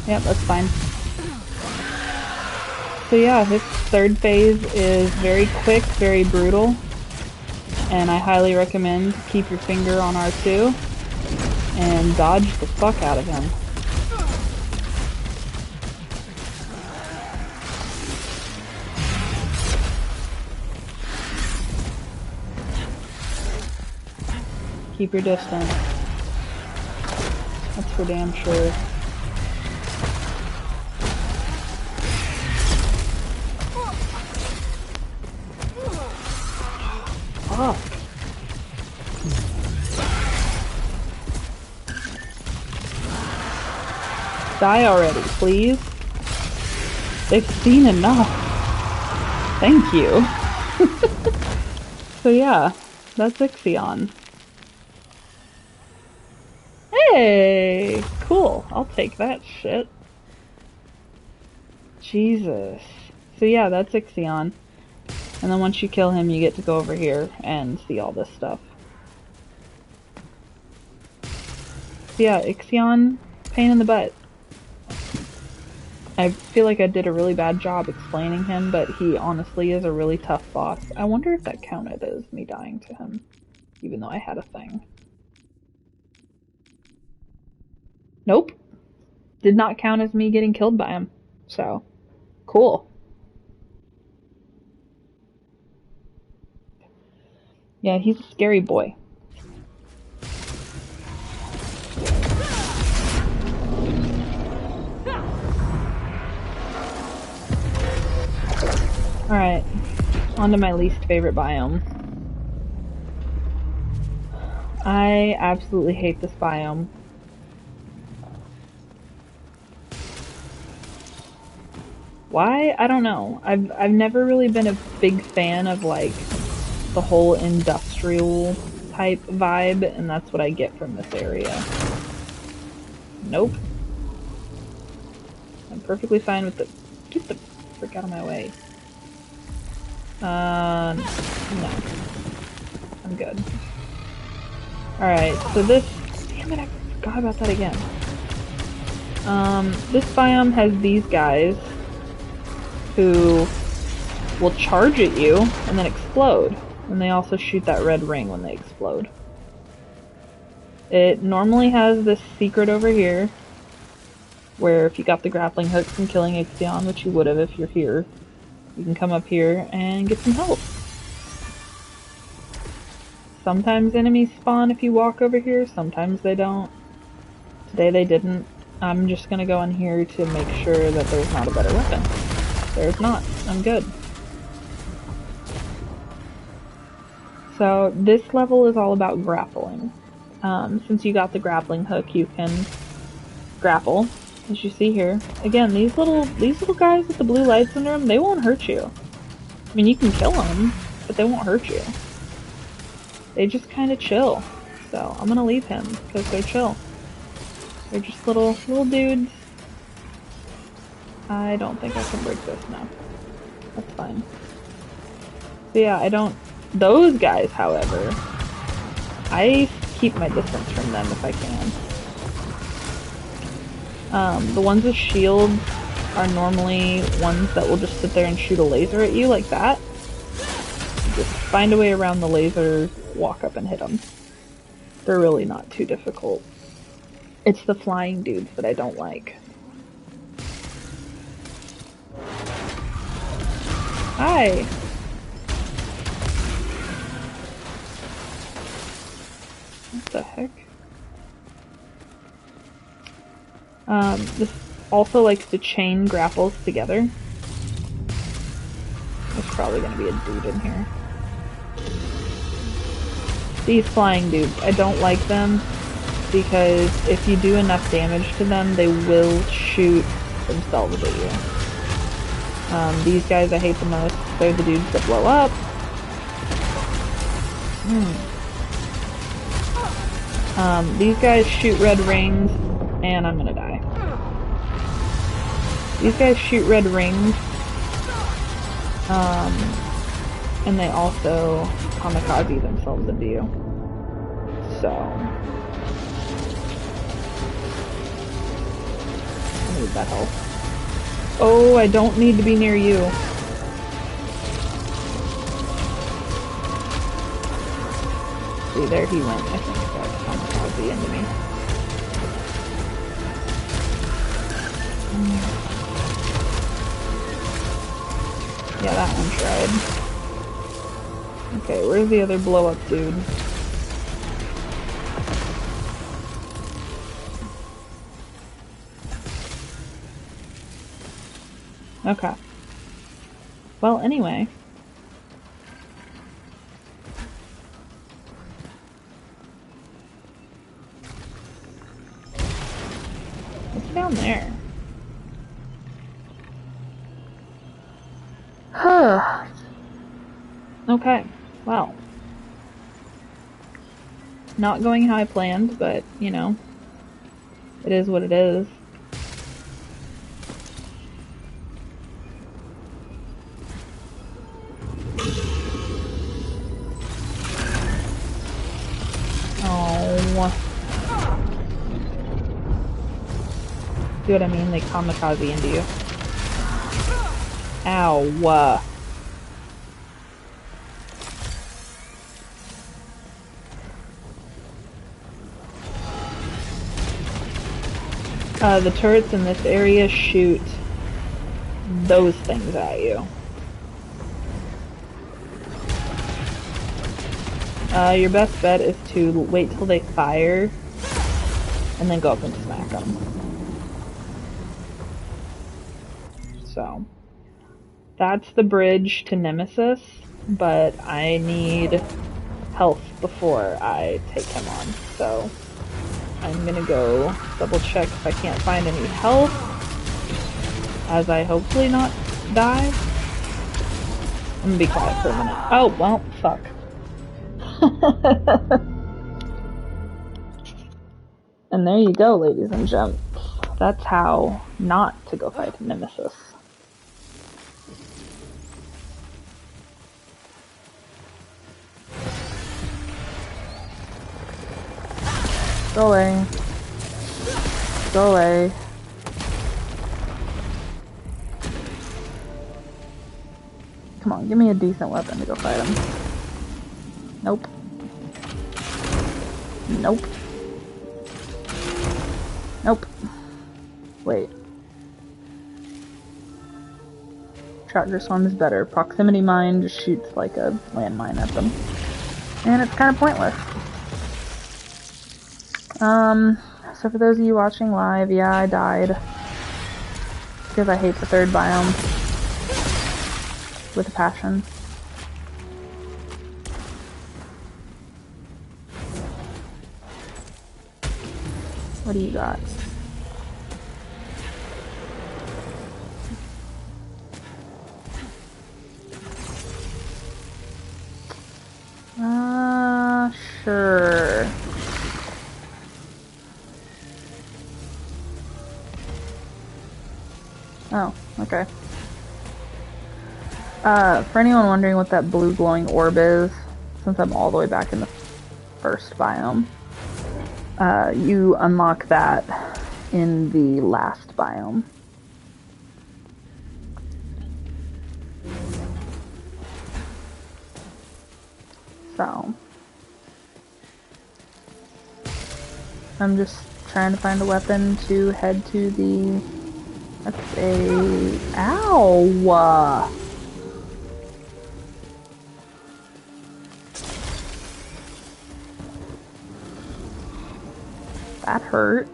Yep, that's fine. So yeah, this third phase is very quick, very brutal, and I highly recommend keep your finger on R2 and dodge the fuck out of him. Keep your distance. That's for damn sure. Oh. Die already, please. They've seen enough. Thank you. So yeah, that's Ixion. Hey! Cool. I'll take that shit. Jesus. So yeah, that's Ixion. And then once you kill him, you get to go over here and see all this stuff. So yeah, Ixion, pain in the butt. I feel like I did a really bad job explaining him, but he honestly is a really tough boss. I wonder if that counted as me dying to him, even though I had a thing. Nope. Did not count as me getting killed by him. So, cool. Yeah, he's a scary boy. Alright, on to my least favorite biome. I absolutely hate this biome. Why? I don't know. I've never really been a big fan of like the whole industrial type vibe, and that's what I get from this area. Nope. I'm perfectly fine with the... Get the frick out of my way. No. I'm good. Alright, so this... Damn it, I forgot about that again. This biome has these guys who will charge at you and then explode. And they also shoot that red ring when they explode. It normally has this secret over here, where if you got the grappling hook from killing Ixion, which you would have if you're here, you can come up here and get some health. Sometimes enemies spawn if you walk over here, sometimes they don't. Today they didn't. I'm just gonna go in here to make sure that there's not a better weapon. There's not. I'm good. So this level is all about grappling. Since you got the grappling hook, you can grapple, as you see here. Again, these little guys with the blue lights under them, they won't hurt you. I mean, you can kill them, but they won't hurt you. They just kind of chill. So I'm gonna leave him because they're chill. They're just little dudes. I don't think I can break this now. That's fine. So yeah, I don't. Those guys, however, I keep my distance from them if I can. The ones with shields are normally ones that will just sit there and shoot a laser at you like that. Just find a way around the laser, walk up and hit them. They're really not too difficult. It's the flying dudes that I don't like. Hi! What the heck? This also likes to chain grapples together. There's probably gonna be a dude in here. These flying dudes, I don't like them because if you do enough damage to them, they will shoot themselves at you. These guys I hate the most. They're the dudes that blow up. These guys shoot red rings, and I'm gonna die. These guys shoot red rings, and they also kamikaze themselves into you. So, I need that help. Oh, I don't need to be near you. See, there he went. I think that's kamikaze into me. Yeah, that one tried. Okay, where's the other blow-up dude? Okay. Well, anyway. What's down there? Huh. Okay. Well. Not going how I planned, but, you know. It is what it is. See what I mean? They kamikaze into you. Ow. The turrets in this area shoot those things at you. Your best bet is to wait till they fire and then go up and smack them. So, that's the bridge to Nemesis, but I need health before I take him on. So, I'm gonna go double check if I can't find any health, as I hopefully not die. I'm gonna be quiet for a minute. Oh, well, fuck. And there you go, ladies and gents. That's how not to go fight Nemesis. Go away. Go away. Come on, give me a decent weapon to go fight him. Nope. Nope. Nope. Wait. Tracker Swarm is better. Proximity Mine just shoots like a landmine at them. And it's kind of pointless. So for those of you watching live, yeah, I died. Because I hate the third biome. With a passion. What do you got? Sure. Oh, okay. For anyone wondering what that blue glowing orb is, since I'm all the way back in the first biome, you unlock that in the last biome. So, I'm just trying to find a weapon to head to the... That's a... Ow! That hurt.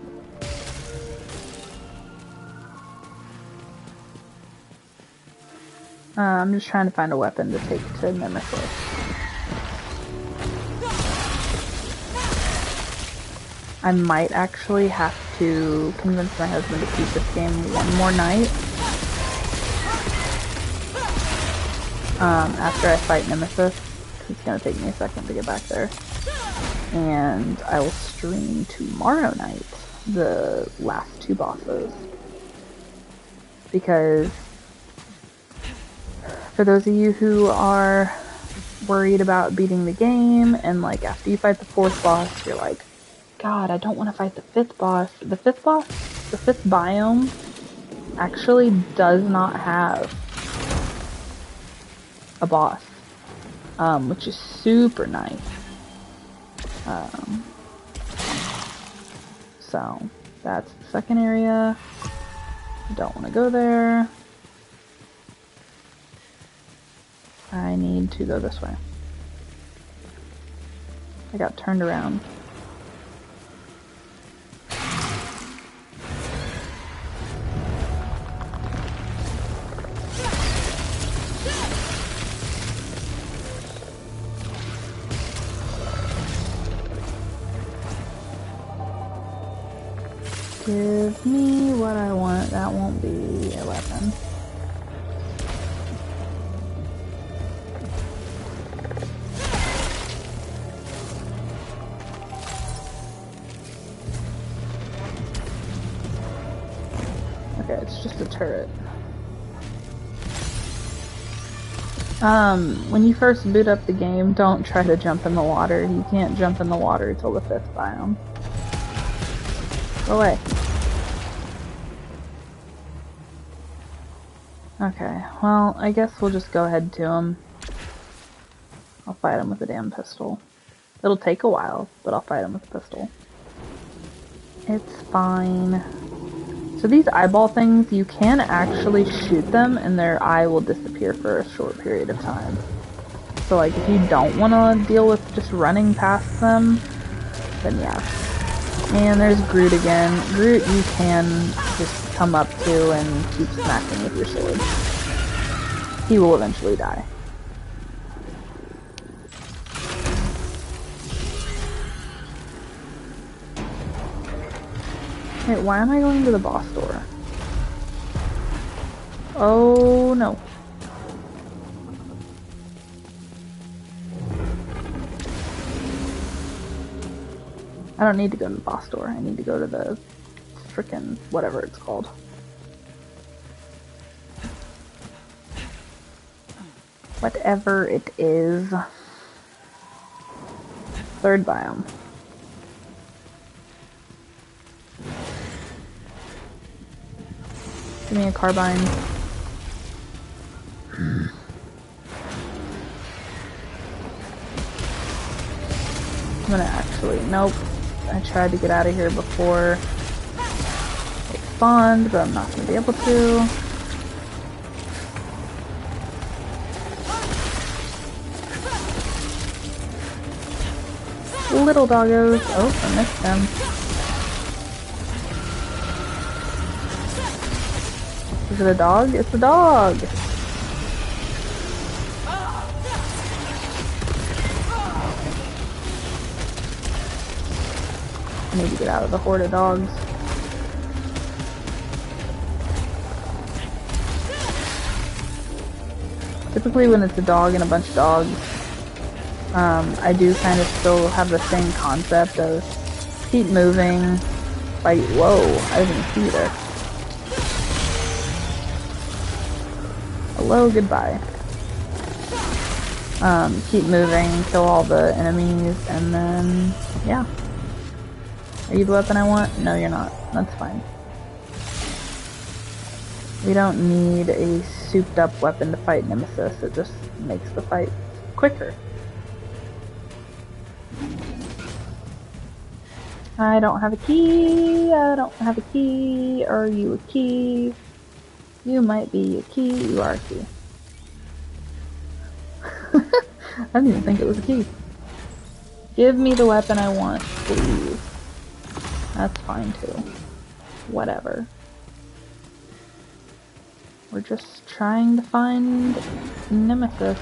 I'm just trying to find a weapon to take to Nemesis. I might actually have to convince my husband to keep this game one more night. After I fight Nemesis. It's gonna take me a second to get back there. And I will stream tomorrow night the last two bosses. Because for those of you who are worried about beating the game and like after you fight the fourth boss, you're like, God, I don't want to fight the fifth boss. The fifth biome actually does not have a boss, which is super nice. So that's the second area. I don't want to go there. I need to go this way. I got turned around. Give me what I want. That won't be a weapon. Okay, it's just a turret. When you first boot up the game, don't try to jump in the water. You can't jump in the water till the 5th biome. Go away. Okay, well, I guess we'll just go ahead to him. I'll fight him with a damn pistol. It'll take a while, but I'll fight him with a pistol. It's fine. So these eyeball things, you can actually shoot them and their eye will disappear for a short period of time. So like if you don't want to deal with just running past them, then yeah. And there's Groot again. Groot you can just come up to and keep smacking with your sword. He will eventually die. Wait, why am I going to the boss door? Oh no. I don't need to go to the boss door. I need to go to the frickin' whatever it's called. Whatever it is. 3rd biome. Give me a carbine. I'm gonna actually, nope. I tried to get out of here before it spawned, but I'm not gonna be able to. Little doggos. Oh, I missed them. Is it a dog? It's a dog! I need to get out of the horde of dogs. Typically when it's a dog and a bunch of dogs, I do kind of still have the same concept of keep moving, fight. Whoa, I didn't see this. Hello, goodbye. Keep moving, kill all the enemies, and then, yeah. Are you the weapon I want? No, you're not. That's fine. We don't need a souped up weapon to fight Nemesis. It just makes the fight quicker. I don't have a key. I don't have a key. Are you a key? You might be a key. You are a key. I didn't even think it was a key. Give me the weapon I want, please. That's fine too. Whatever. We're just trying to find Nemesis.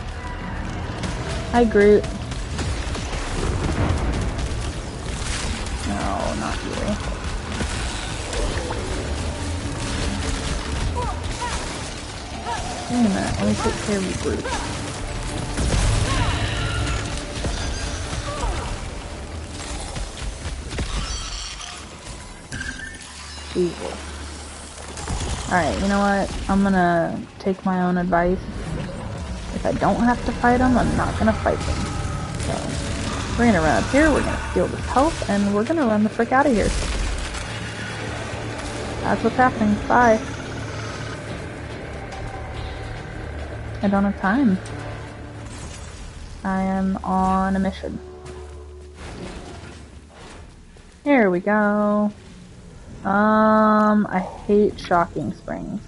Hi, Groot. No, not you. Wait a minute, let me take care of you, Groot. Jesus. Alright, you know what? I'm gonna take my own advice. If I don't have to fight them, I'm not gonna fight them. So, we're gonna run up here, we're gonna steal this health, and we're gonna run the frick out of here. That's what's happening. Bye. I don't have time. I am on a mission. Here we go. I hate shocking springs.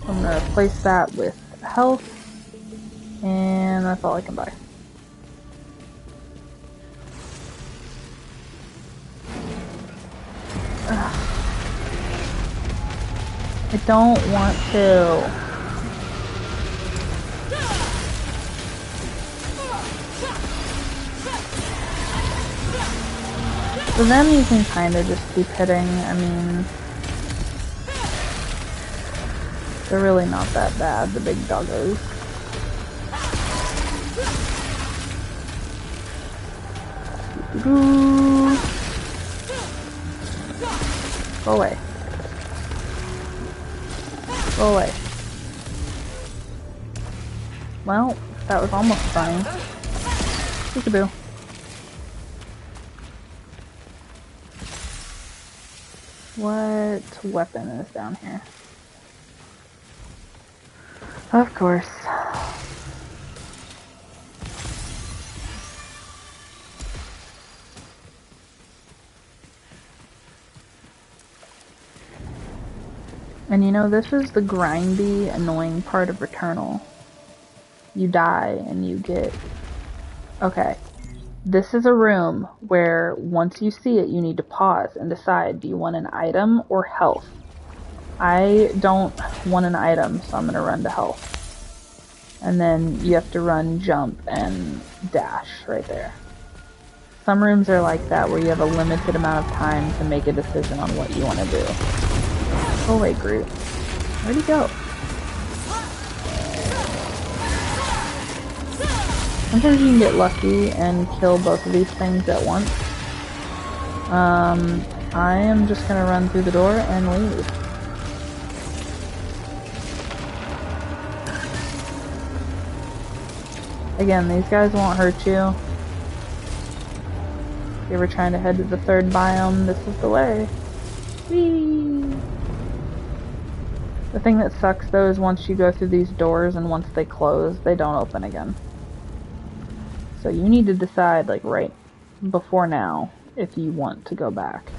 I'm gonna replace that with health, and that's all I can buy. Ugh. I don't want to. For them, you can kind of just keep hitting. I mean, they're really not that bad, the big doggos. Go away. Go away. Well, that was almost fine. Peekaboo. What weapon is down here? Of course. And you know, this is the grindy, annoying part of Returnal. You die and you get... Okay. This is a room where once you see it, you need to pause and decide, do you want an item or health? I don't want an item, so I'm going to run to health. And then you have to run, jump, and dash right there. Some rooms are like that, where you have a limited amount of time to make a decision on what you want to do. Oh wait, Groot. Where'd he go? Sometimes you can get lucky and kill both of these things at once. I am just gonna run through the door and leave. Again, these guys won't hurt you. If you're ever trying to head to the third biome, this is the way. Whee! The thing that sucks though is once you go through these doors and once they close, they don't open again. So you need to decide, like, right before now if you want to go back.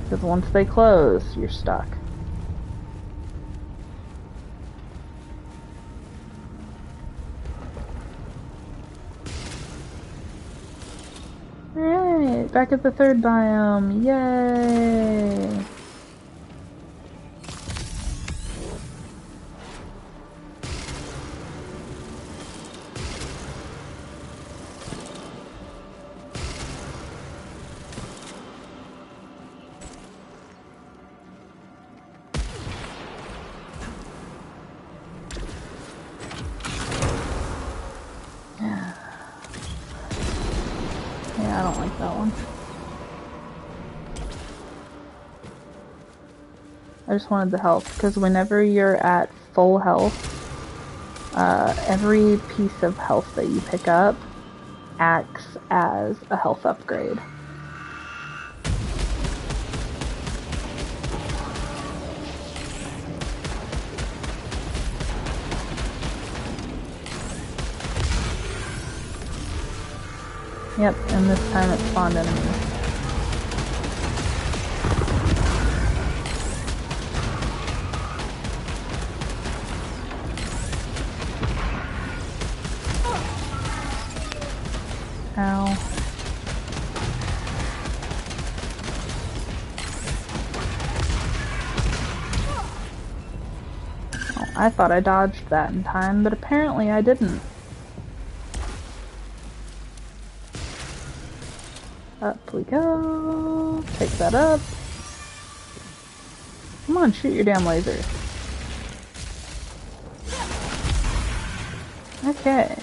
Because once they close, you're stuck. Alright, back at the third biome. Yay! Yeah, I don't like that one. I just wanted the health, because whenever you're at full health, every piece of health that you pick up acts as a health upgrade. Yep, and this time it spawned enemies. Ow. Oh, I thought I dodged that in time, but apparently I didn't. Up we go. Take that up. Come on, shoot your damn laser. Okay.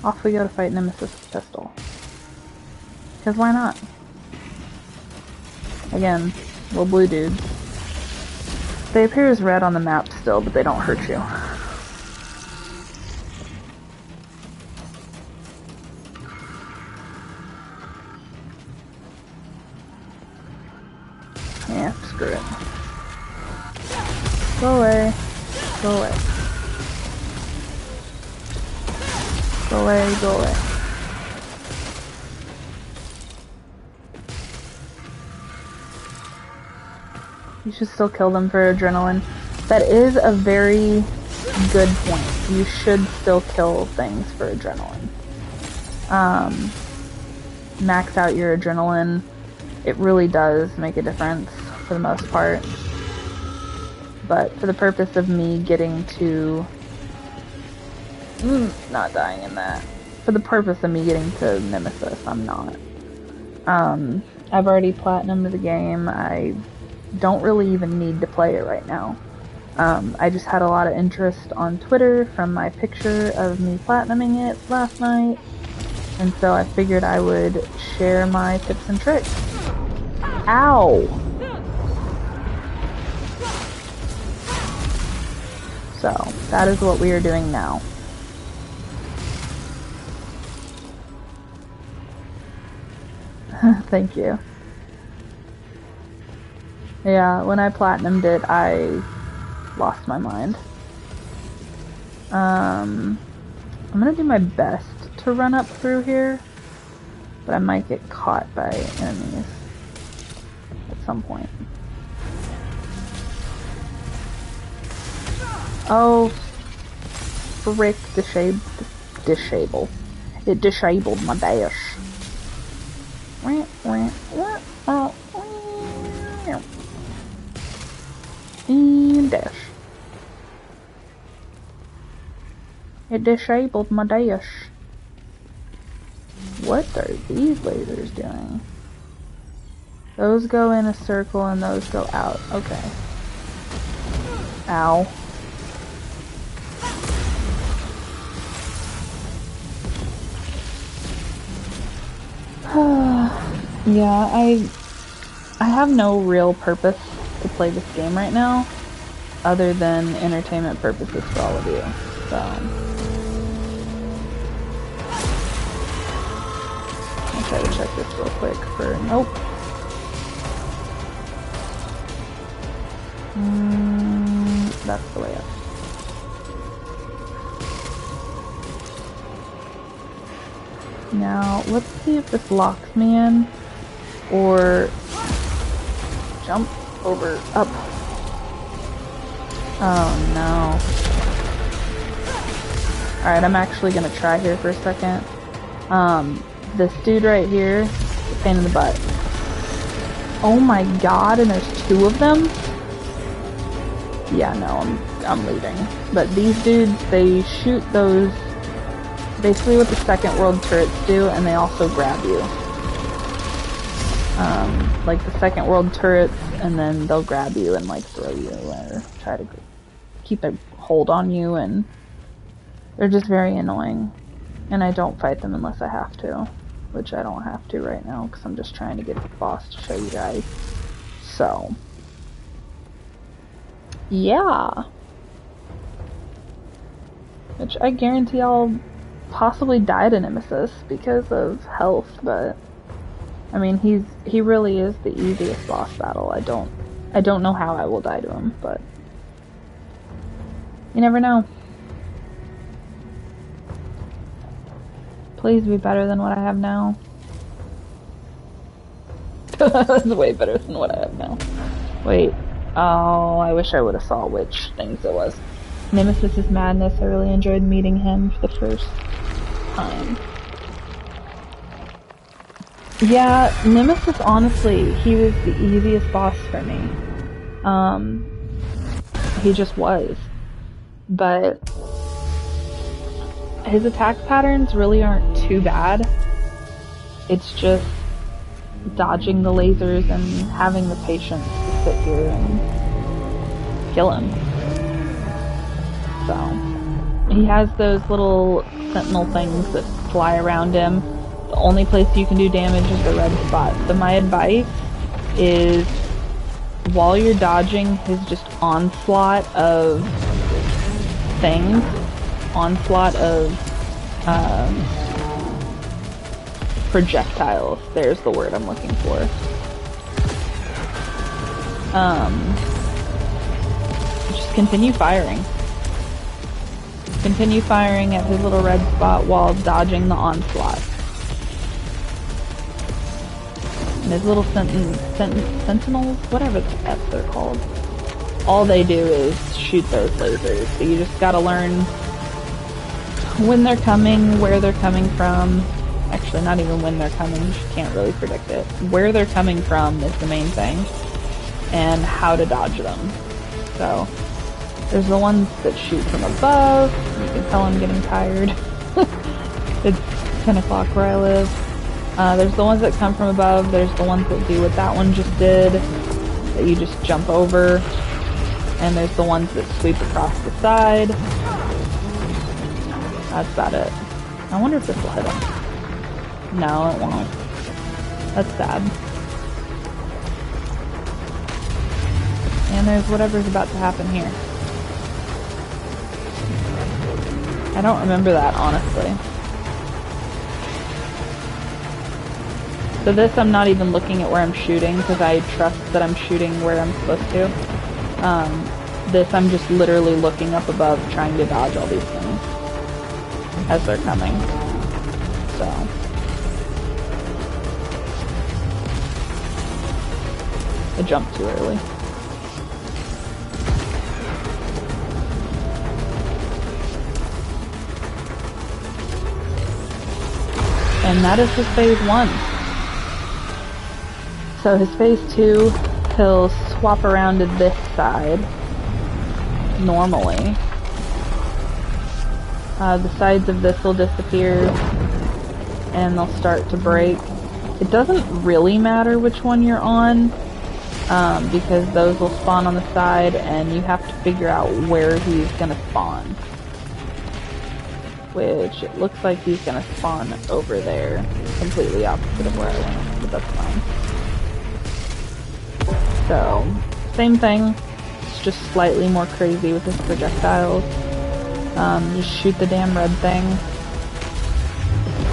Off we go to fight Nemesis Pistol. Because why not? Again, little blue dudes. They appear as red on the map still, but they don't hurt you. Yeah, screw it. Go away. Go away. Go away, go away. You should still kill them for adrenaline. That is a very good point. You should still kill things for adrenaline. Max out your adrenaline. It really does make a difference for the most part. But for the purpose of me getting to... not dying in that. For the purpose of me getting to Nemesis, I'm not. I've already platinumed the game. I don't really even need to play it right now. I just had a lot of interest on Twitter from my picture of me platinuming it last night. And so I figured I would share my tips and tricks. Ow! So, that is what we are doing now. Thank you. Yeah, when I platinumed it, I lost my mind. I'm gonna do my best to run up through here, but I might get caught by enemies at some point. Oh, frick, disable. It disabled my dash. And dash. It disabled my dash. What are these lasers doing? Those go in a circle and those go out. Okay. Ow. Yeah, I have no real purpose to play this game right now, other than entertainment purposes for all of you. So I'll try to check this real quick for nope. That's the way up. Now, let's see if this locks me in, or jump over, up. Oh no. Alright, I'm actually gonna try here for a second. This dude right here, pain in the butt. Oh my god, and there's two of them? Yeah, no, I'm leaving. But these dudes, they shoot those, basically what the second world turrets do, and they also grab you. Like the second world turrets, and then they'll grab you and like throw you or try to keep a hold on you, and they're just very annoying. And I don't fight them unless I have to, which I don't have to right now because I'm just trying to get the boss to show you guys. So, yeah. Which I guarantee I'll possibly die to Nemesis because of health, but I mean he really is the easiest boss battle. I don't know how I will die to him, but you never know. Please be better than what I have now. That's way better than what I have now. Wait. Oh, I wish I would have saw which things it was. Nemesis' Madness. I really enjoyed meeting him for the first time. Yeah, Nemesis, honestly, he was the easiest boss for me. He just was. But his attack patterns really aren't too bad. It's just dodging the lasers and having the patience to sit here and kill him. So, he has those little sentinel things that fly around him. The only place you can do damage is the red spot. So my advice is, while you're dodging his just onslaught of things, onslaught of projectiles, there's the word I'm looking for. Just continue firing. Continue firing at his little red spot while dodging the onslaught. And his little sentinels, whatever the F they're called, all they do is shoot those lasers. So you just gotta learn when they're coming, where they're coming from. Actually, not even when they're coming, you can't really predict it. Where they're coming from is the main thing, and how to dodge them. So, there's the ones that shoot from above. You can tell I'm getting tired. It's 10 o'clock where I live. There's the ones that come from above. There's the ones that do what that one just did, that you just jump over. And there's the ones that sweep across the side. That's about it. I wonder if this will hit him. No, it won't. That's sad. And there's whatever's about to happen here. I don't remember that, honestly. So this, I'm not even looking at where I'm shooting, because I trust that I'm shooting where I'm supposed to. This, I'm just literally looking up above, trying to dodge all these things as they're coming. So. I jumped too early. And that is his phase 1. So his phase 2, he'll swap around to this side, normally. The sides of this will disappear, and they'll start to break. It doesn't really matter which one you're on, because those will spawn on the side, and you have to figure out where he's gonna spawn. Which, it looks like he's gonna spawn over there, completely opposite of where I went, but that's fine. So, same thing, it's just slightly more crazy with his projectiles. Just shoot the damn red thing,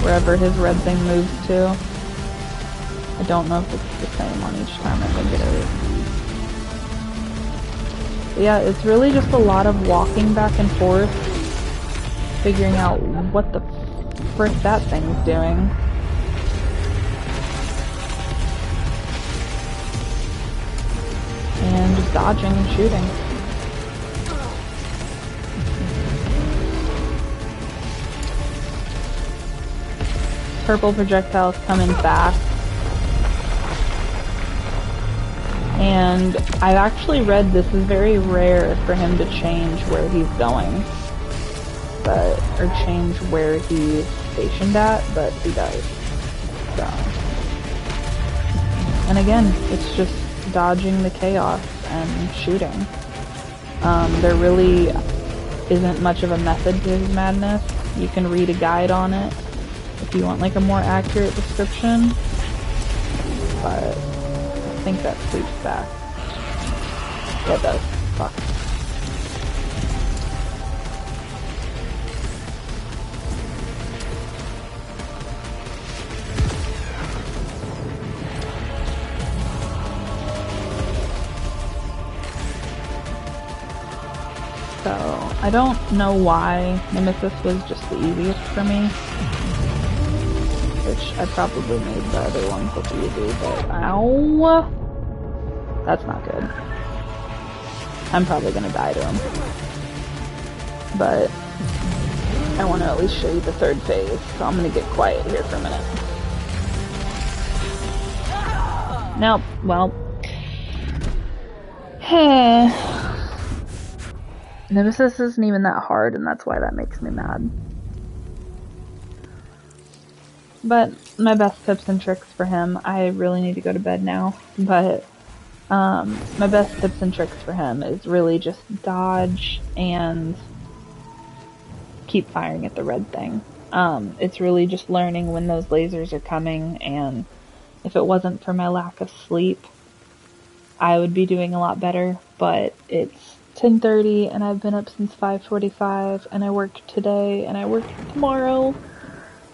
wherever his red thing moves to. I don't know if it's the same on each time, I think it is. But yeah, it's really just a lot of walking back and forth, figuring out what the frick that thing's doing. And just dodging and shooting. Purple projectiles come in fast. And I've actually read this is very rare for him to change where he's going. Or change where he's stationed at, but he does. So. And again, it's just dodging the chaos and shooting. There really isn't much of a method to his madness. You can read a guide on it if you want like a more accurate description, but I think that sweeps back. Yeah, it does. Fuck. So, I don't know why Nemesis was just the easiest for me. Which I probably made the other ones look easy, but ow! That's not good. I'm probably gonna die to him. But I want to at least show you the third phase, so I'm gonna get quiet here for a minute. Nope, well. Nemesis isn't even that hard, and that's why that makes me mad. But my best tips and tricks for him, I really need to go to bed now, but my best tips and tricks for him is really just dodge and keep firing at the red thing. It's really just learning when those lasers are coming, and if it wasn't for my lack of sleep, I would be doing a lot better, but it's 10:30 and I've been up since 5:45 and I worked today and I work tomorrow.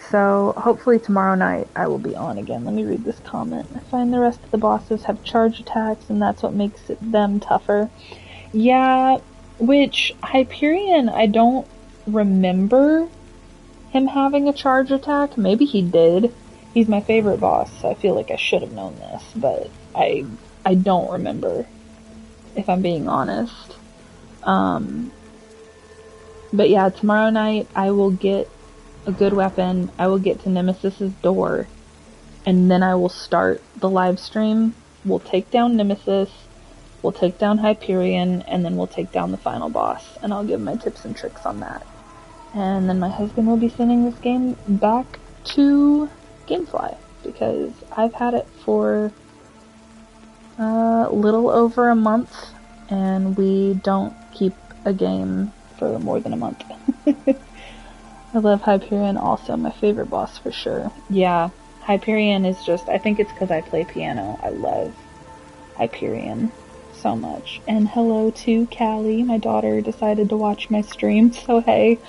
So hopefully tomorrow night I will be on again. Let me read this comment. I find the rest of the bosses have charge attacks and that's what makes them tougher. Yeah, which Hyperion, I don't remember him having a charge attack. Maybe he did. He's my favorite boss, so I feel like I should have known this, but I don't remember, if I'm being honest. But yeah, tomorrow night I will get a good weapon, I will get to Nemesis's door, and then I will start the live stream. We'll take down Nemesis, we'll take down Hyperion, and then we'll take down the final boss, and I'll give my tips and tricks on that. And then my husband will be sending this game back to Gamefly, because I've had it for a little over a month, and we don't keep a game for more than a month. I love Hyperion, also my favorite boss for sure. Yeah, Hyperion is just, I think it's because I play piano. I love Hyperion so much. And hello to Callie, my daughter decided to watch my stream, so hey.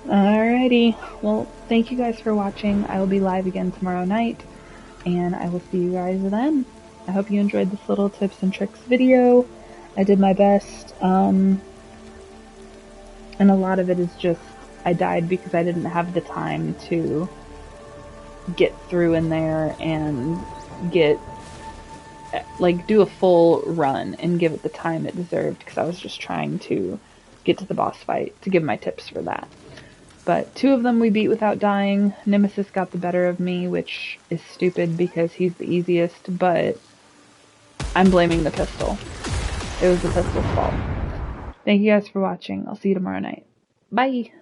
Alrighty, well, thank you guys for watching. I will be live again tomorrow night, and I will see you guys then. I hope you enjoyed this little tips and tricks video. I did my best, and a lot of it is just, I died because I didn't have the time to get through in there and get, like, do a full run and give it the time it deserved, because I was just trying to get to the boss fight to give my tips for that. But 2 of them we beat without dying. Nemesis got the better of me, which is stupid because he's the easiest, but I'm blaming the pistol. It was the pistol's fault. Thank you guys for watching. I'll see you tomorrow night. Bye!